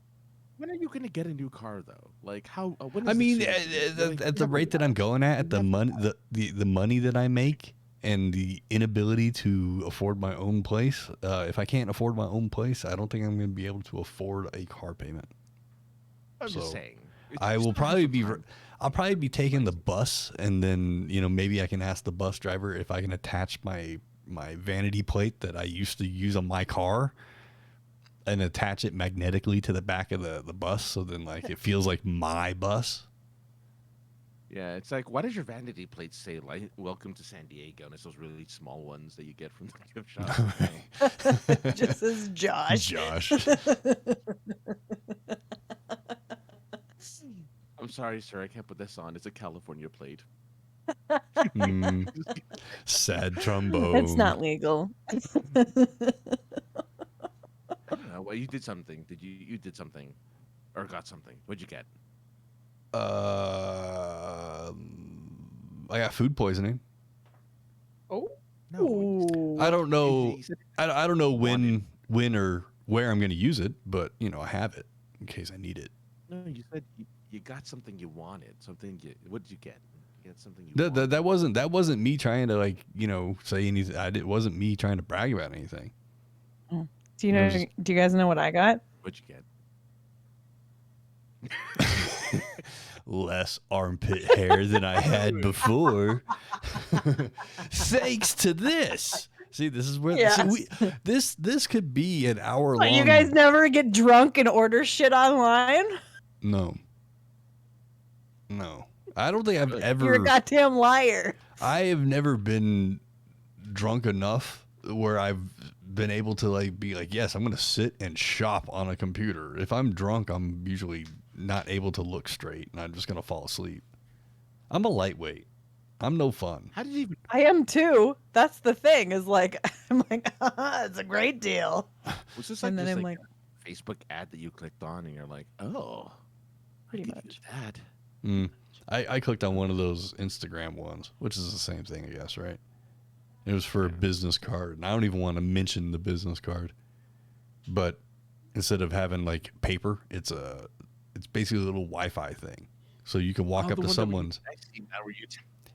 when are you going to get a new car though? Like how? When is I the mean, season? Like, at the rate that I'm going at the money, the money that I make, and the inability to afford my own place. If I can't afford my own place, I don't think I'm going to be able to afford a car payment. I'm just So, saying. I will probably be. I'll probably be taking the bus, and then maybe I can ask the bus driver if I can attach my vanity plate that I used to use on my car, and attach it magnetically to the back of the bus, so then like it feels like my bus. Yeah, it's like, why does your vanity plate say like "Welcome to San Diego"? And it's those really small ones that you get from the gift shop. Just says Josh. Josh. I'm sorry, sir. I can't put this on. It's a California plate. Sad trombone. It's not legal. I don't know. Well, you did something. You did something, or got something? What'd you get? I got food poisoning. Oh. No. I don't know. You said I don't know when or where I'm going to use it, but I have it in case I need it. no. You said you got something you wanted. Something. What did you get? You got something you wanted. That wasn't me trying to say anything. It wasn't me trying to brag about anything. Do you guys know what I got? What'd you get? Less armpit hair than I had before. Thanks to this. See, this is where this could be an hour long. You guys never get drunk and order shit online? No. I don't think I've ever. You're a goddamn liar. I have never been drunk enough where I've been able to be like, yes, I'm going to sit and shop on a computer. If I'm drunk, I'm usually not able to look straight, and I'm just going to fall asleep. I'm a lightweight. I'm no fun. How did you even? I am too. That's the thing. Is I'm like, it's a great deal. Was this And like then just I'm like a Facebook ad that you clicked on, and you're like, oh, Pretty I could much. use that. I clicked on one of those Instagram ones, which is the same thing, I guess, right? It was for a business card, and I don't even want to mention the business card. But instead of having paper, it's basically a little Wi-Fi thing, so you can walk up to someone's.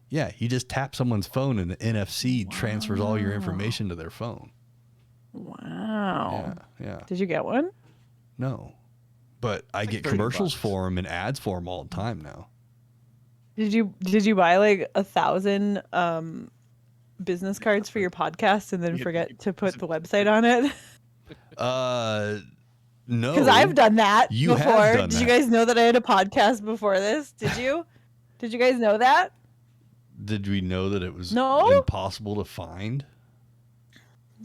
Yeah, you just tap someone's phone, and the NFC transfers all your information to their phone. Wow. Yeah. Did you get one? No, but I like get $30. commercials for them and ads for them all the time now. Did you buy 1,000 business cards for your podcast and then forget to put the website on it? No. Because I've done that You before. have done Did you that. guys know that I had a podcast before this? Did you? Did you guys know that? Did we know that it was No? impossible to find?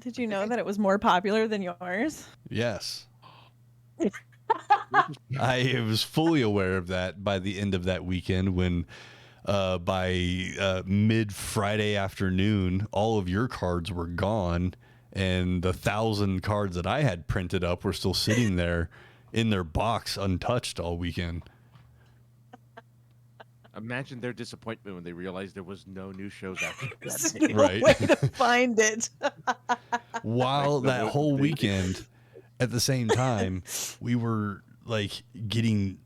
Did you know that it was more popular than yours? Yes. I was fully aware of that by the end of that weekend when by mid Friday afternoon, all of your cards were gone, and the 1,000 cards that I had printed up were still sitting there in their box untouched all weekend. Imagine their disappointment when they realized there was no new shows after There's that. no Right. way to find it. While Like, that the whole one- weekend, at the same time, we were getting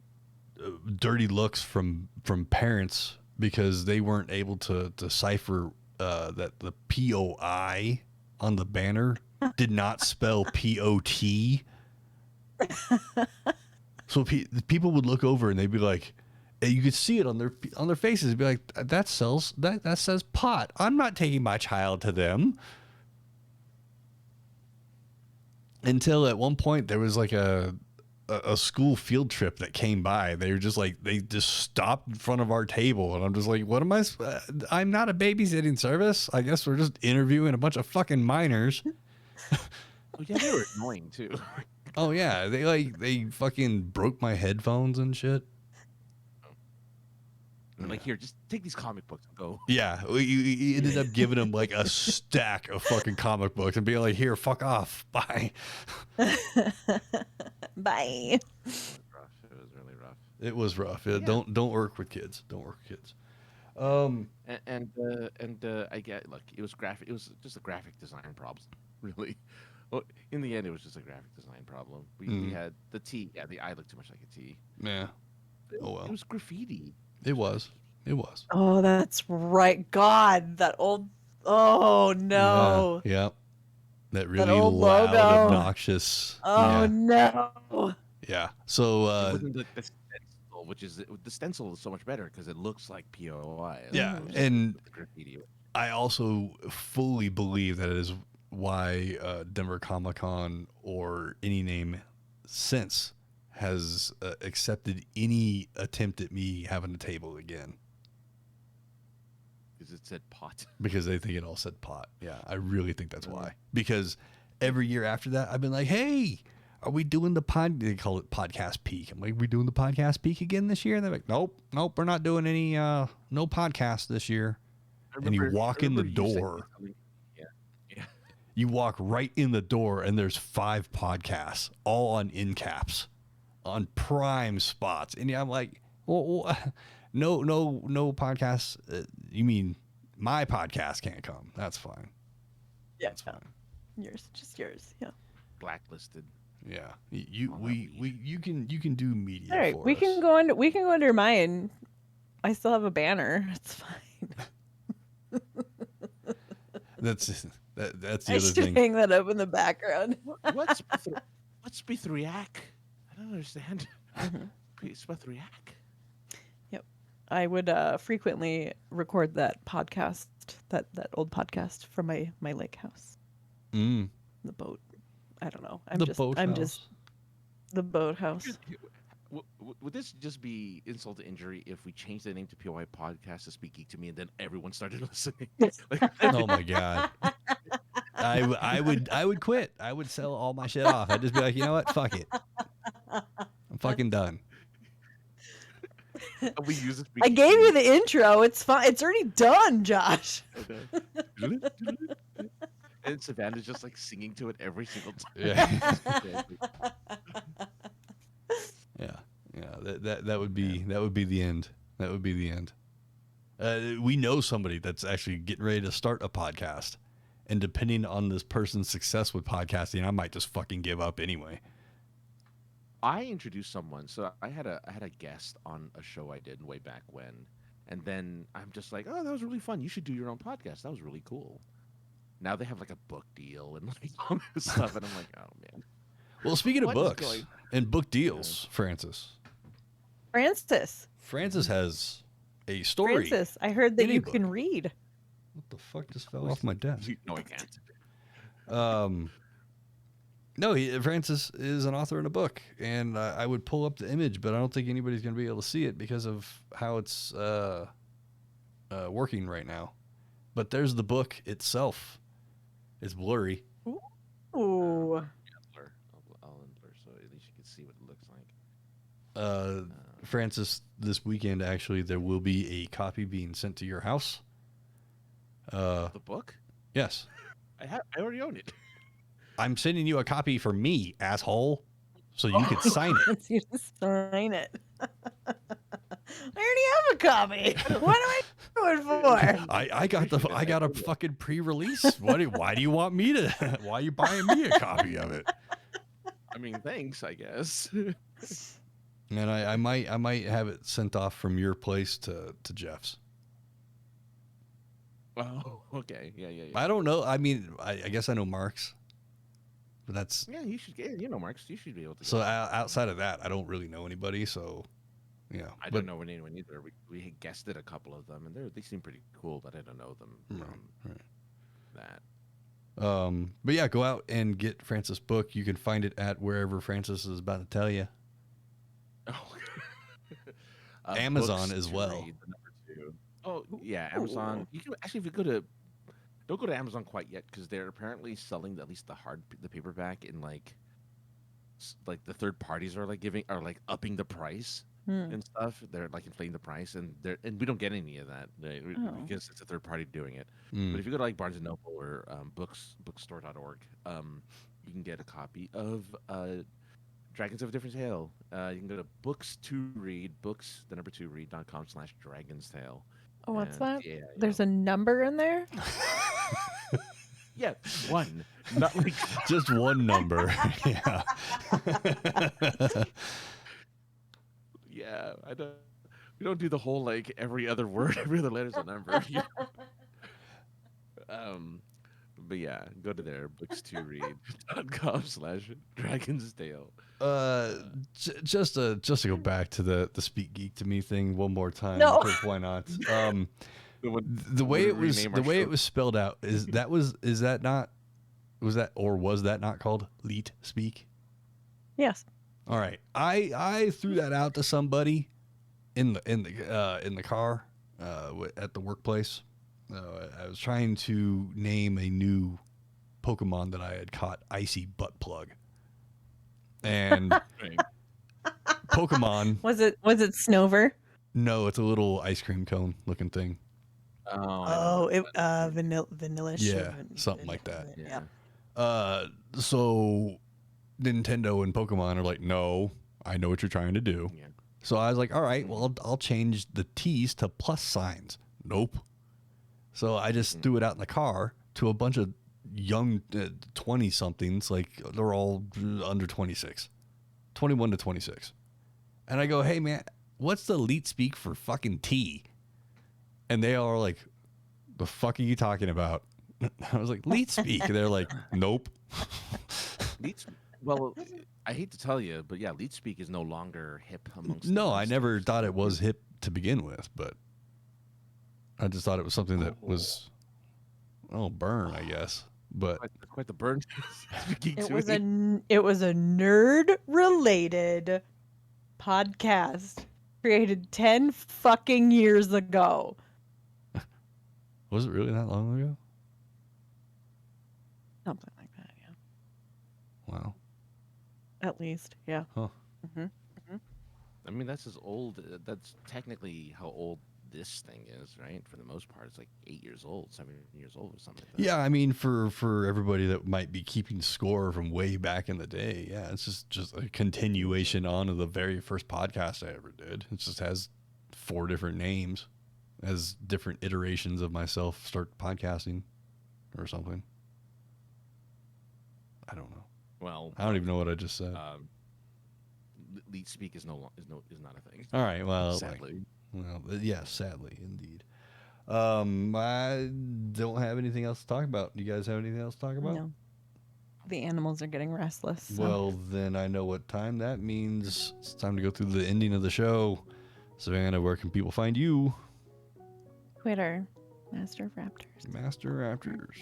dirty looks from parents because they weren't able to decipher that the POI on the banner did not spell POT. So people would look over and they'd be like, you could see it on their faces. It'd be like, that says pot. I'm not taking my child to them. Until at one point there was a school field trip that came by. They were just they just stopped in front of our table, and I'm just like, what am I? I'm not a babysitting service. I guess we're just interviewing a bunch of fucking minors. Oh, yeah, they were annoying too. Oh yeah, they fucking broke my headphones and shit. I'm like, here, just take these comic books and go. Yeah, we ended up giving them a stack of fucking comic books and being like, here, fuck off, bye. Bye. It was rough. It was really rough. It was rough. Yeah, Yeah. Don't work with kids. Don't work with kids. And I get, look, it was graphic. It was just a graphic design problem, really. Well, in the end, it was just a graphic design problem. We had the T. Yeah, the I looked too much like a T. Yeah. Oh well. It was graffiti. It was. Oh, that's right. God, that old Oh no. Yeah. Yep. That really old loud, logo. obnoxious. Oh Yeah. no. Yeah. So It wasn't the stencil, which is the stencil is so much better because it looks like POI. as yeah, opposed to and the graffiti. I also fully believe that it is why Denver Comic Con or any name since has accepted any attempt at me having a table again. Because it said pot. Because they think it all said pot. Yeah, I really think that's why. Because every year after that, I've been like, hey, are we doing the pod? They call it Podcast Peak. I'm like, we doing the Podcast Peak again this year? And they're like, nope, we're not doing any, no podcast this year. And you walk in the door. Yeah. Yeah. You walk right in the door, and there's 5 podcasts, all on in caps, on prime spots. And I'm like, well no podcasts. You mean my podcast can't come? That's fine. Yeah. That's fine. Yours, just yours. Yeah. Blacklisted. Yeah, you can do media. All right, for we us. can go under mine. I still have a banner. It's fine. That's the I other should thing. hang that up in the background. What's Spithriac? I don't understand. Spithriac. I would frequently record that podcast, that old podcast from my lake house, Mm. the boat. I don't know. The boathouse. The boathouse. Would this just be insult to injury if we changed the name to POI Podcast to Speak Geek to Me and then everyone started listening? Oh my god. I would quit. I would sell all my shit off. I'd just be like, you know what? Fuck it. I'm fucking done. We use it. I gave you the intro. It's fine. It's already done, Josh. And Savannah's just like singing to it every single time. Yeah. That would be the end. That would be the end. We know somebody that's actually getting ready to start a podcast, and depending on this person's success with podcasting, I might just fucking give up anyway. I introduced someone, so I had a guest on a show I did way back when, and then I'm just like, oh, that was really fun. You should do your own podcast. That was really cool. Now they have like a book deal and like all this stuff, and I'm like, oh man. Well, speaking of What is books going- and book deals, Francis has a story. Francis, I heard that Any you book. can read. What the fuck just fell off my desk? No, I can't. No, Francis is an author in a book, and I would pull up the image, but I don't think anybody's going to be able to see it because of how it's working right now. But there's the book itself. It's blurry. Ooh. I'll blur so at least you can see what it looks like. Francis, this weekend, actually, there will be a copy being sent to your house. The book? Yes. I already own it. I'm sending you a copy for me, asshole, so you can sign it. Wants you to sign it. I already have a copy. What am I doing for? I got a fucking pre-release. Why do you want me to? Why are you buying me a copy of it? I mean, thanks, I guess. And I might have it sent off from your place to Jeff's. Oh, okay. Yeah. I don't know. I mean, I guess I know Mark's, but that's Yeah, you should get. Marks, you should be able to. so outside of that, I don't really know anybody. So, yeah, I don't know anyone either. We guested a couple of them, and they seem pretty cool, but I don't know them from that. But yeah, go out and get Francis' book. You can find it at wherever Francis is about to tell you. Oh. Amazon Books as to well. read, the number 2. Oh yeah, Amazon. You can actually, if you go to, don't go to Amazon quite yet because they're apparently selling at least the paperback in like the third parties are like upping the price and stuff. They're like inflating the price, and we don't get any of that because it's a third party doing it. But if you go to like Barnes and Noble or bookstore.org, you can get a copy of Dragons of a Different Tale. You can go to books2read.com/Dragon's Tale. Oh, what's And, that? yeah, There's a number in there? Yeah, one. Not like Just one number. Yeah. yeah. We don't do the whole like every other word, every other letter's a number. um, but yeah, go to there, books2read.com/Dragon's Tale. Just to go back to the speak geek to me thing one more time, No. because why not? The Would way we it was rename the our way show? it was spelled out was that not called leet speak? Yes. All right, I threw that out to somebody in the car at the workplace. I was trying to name a new Pokemon that I had caught Icy Butt Plug, and Right. Pokemon. Was it Snover? No, it's a little ice cream cone looking thing. Oh, I Oh, don't know. vanilla. Yeah, something like that. Yeah. So Nintendo and Pokemon are like, no, I know what you're trying to do. Yeah. So I was like, all right, well, I'll change the T's to plus signs. Nope. So I just threw it out in the car to a bunch of young 20-somethings, like they're all under 26, 21 to 26. And I go, hey, man, what's the leet speak for fucking T? And they all are like, the fuck are you talking about? I was like, leet speak. And they're like, nope. Well, I hate to tell you, but yeah, leet speak is no longer hip amongst. No, the I never youngsters. thought it was hip to begin with, but I just thought it was something that was, burn, I guess. But Quite the burn. Speaking It to was me. a nerd related podcast created 10 fucking years ago. was it really that long ago? Something like that, yeah. Wow. At least, yeah. Huh. I mean, that's as old. That's technically how old this thing is, right? For the most part, it's like 8 years old, 7 years old, or something like that. Yeah, I mean, for everybody that might be keeping score from way back in the day, yeah, it's just a continuation on of the very first podcast I ever did. It just has 4 different names, as different iterations of myself start podcasting, or something. I don't know. Well, I don't even know what I just said. leet speak is not a thing. All right, well, Sadly. yes, sadly, indeed. I don't have anything else to talk about. Do you guys have anything else to talk about? No. The animals are getting restless. So. Well, then I know what time that means. It's time to go through the ending of the show. Savannah, where can people find you? Twitter, Master of Raptors. Master Raptors.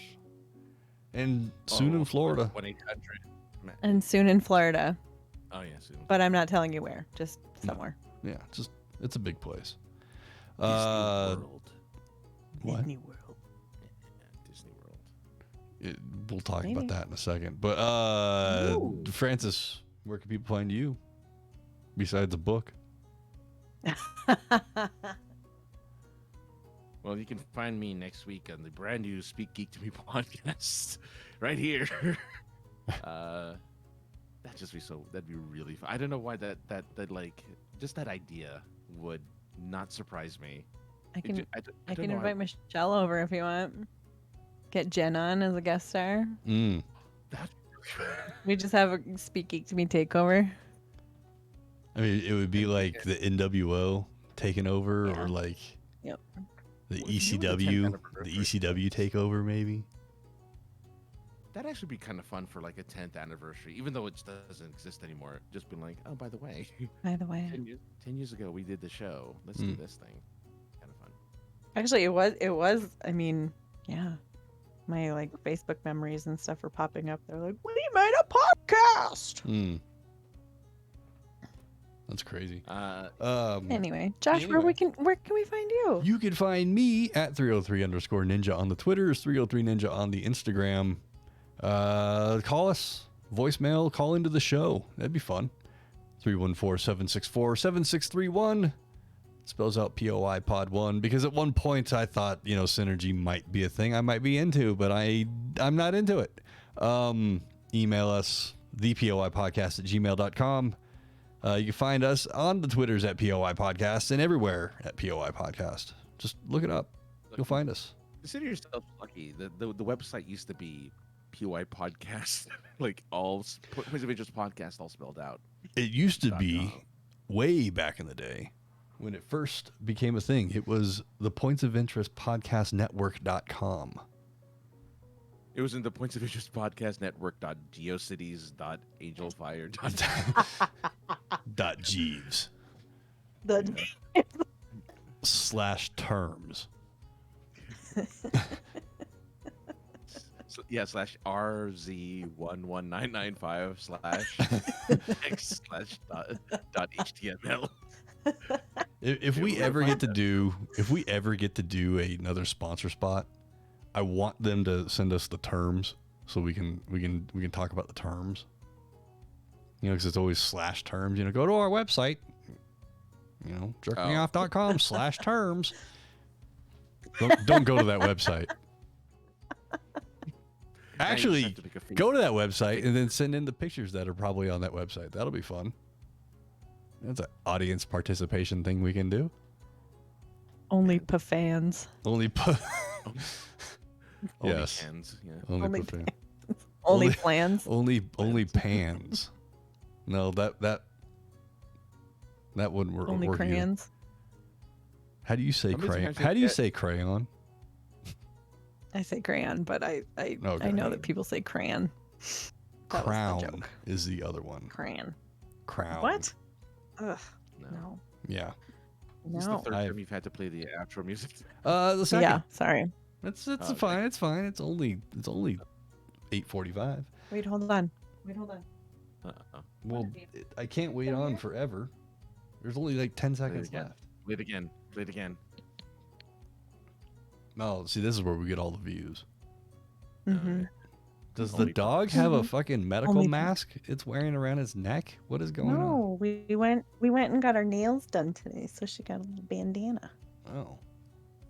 And soon in Florida. 1-800. And soon in Florida, Oh yeah, soon. but I'm not telling you where, just somewhere. Yeah, it's a big place. Disney World. What? Disney World. Yeah, Disney World. We'll talk Maybe. about that in a second. But Ooh. Francis, where can people find you? Besides a book. Well, you can find me next week on the brand new Speak Geek to Me podcast, right here. That'd be really fun. I don't know why that like just that idea would not surprise me. I can I I don't can know, invite Michelle over if you want. Get Jen on as a guest star. That We just have a Speak Geek to Me takeover. I mean, it would be like the NWO taking over, Yeah. or like Yep. the Well, if you do the 10th ECW, anniversary. the ECW takeover, maybe. That'd actually be kind of fun for like a 10th anniversary, even though it doesn't exist anymore. Just being like, oh, by the way, By the way, 10 years ago we did the show. Let's do this thing. Kind of fun. actually, it was. I mean, yeah, my like Facebook memories and stuff were popping up. They're like, we made a podcast. That's crazy. Anyway, Josh, Anyway. where can we find you? You can find me at 303_ninja on the Twitters, 303ninja on the Instagram. Call us, voicemail, call into the show. That'd be fun. 314-764-7631. Spells out POI Pod 1, because at one point I thought, synergy might be a thing I might be into, but I'm not into it. Email us, thepoipodcast@gmail.com. You can find us on the Twitters at POI Podcast and everywhere at POI Podcast. Just look it up. You'll find us. Consider yourself lucky. The website used to be POI Podcast, like Points of Interest Podcast, all spelled out. It used to be .com. way back in the day when it first became a thing. It was the Points of Interest Podcast Network.com. It was in the Points of Interest Podcast Network. Geocities.angelfire. Dot Jeeves The /terms. Yeah, /RZ11995 /X dot HTML. If we ever get to do another sponsor spot, I want them to send us the terms so we can talk about the terms. You know, because it's always /terms. You know, go to our website. You know, jerkmeoff.com/terms. Don't go to that website. Actually, go to that website and then send in the pictures that are probably on that website. That'll be fun. That's an audience participation thing we can do. Only fans. Only yes. Cans, yeah. Only fans. Only plans. Only pans. No, that wouldn't work. Only crayons. How do you say How many crayon? times How did do you that- say crayon? I say crayon, but I know that people say crayon. That was the Crown joke. is the other one. Crayon. Crown. What? Ugh. No. No. Yeah. This is the No. third time you've had to play the outro music. The second. Yeah. Sorry. It's Okay. fine. It's fine. It's only 8:45. Wait. Hold on. Uh-oh. Well, I can't wait on forever. There's only like 10 seconds again. left. Play it again. Play it again. No, see, this is where we get all the views. Mm-hmm. Does the Only dog have a Mhm. fucking medical Only- mask it's wearing around his neck? What is going on? No, we went and got our nails done today, so she got a little bandana. Oh.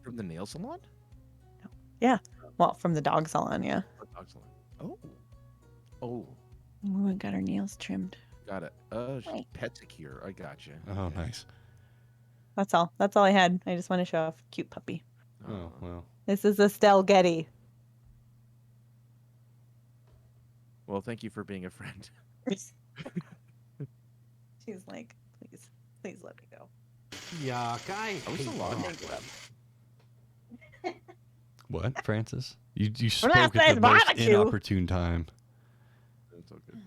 From the nail salon? Well, from the dog salon, yeah. Or dog salon? Oh. Oh. We went and got our nails trimmed. Got it. Wait. Peticure. I got you. Oh, nice. That's all. That's all I had. I just want to show off cute puppy. Oh, well. This is Estelle Getty. Well, thank you for being a friend. She's like, please let me go. Yuck, I Are we still hate on? dogs. What, Francis? You last spoke at the night's most barbecue. inopportune time. It's all good.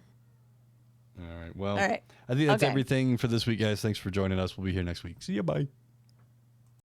All right. Well, All right. I think that's Okay. everything for this week, guys. Thanks for joining us. We'll be here next week. See ya. Bye.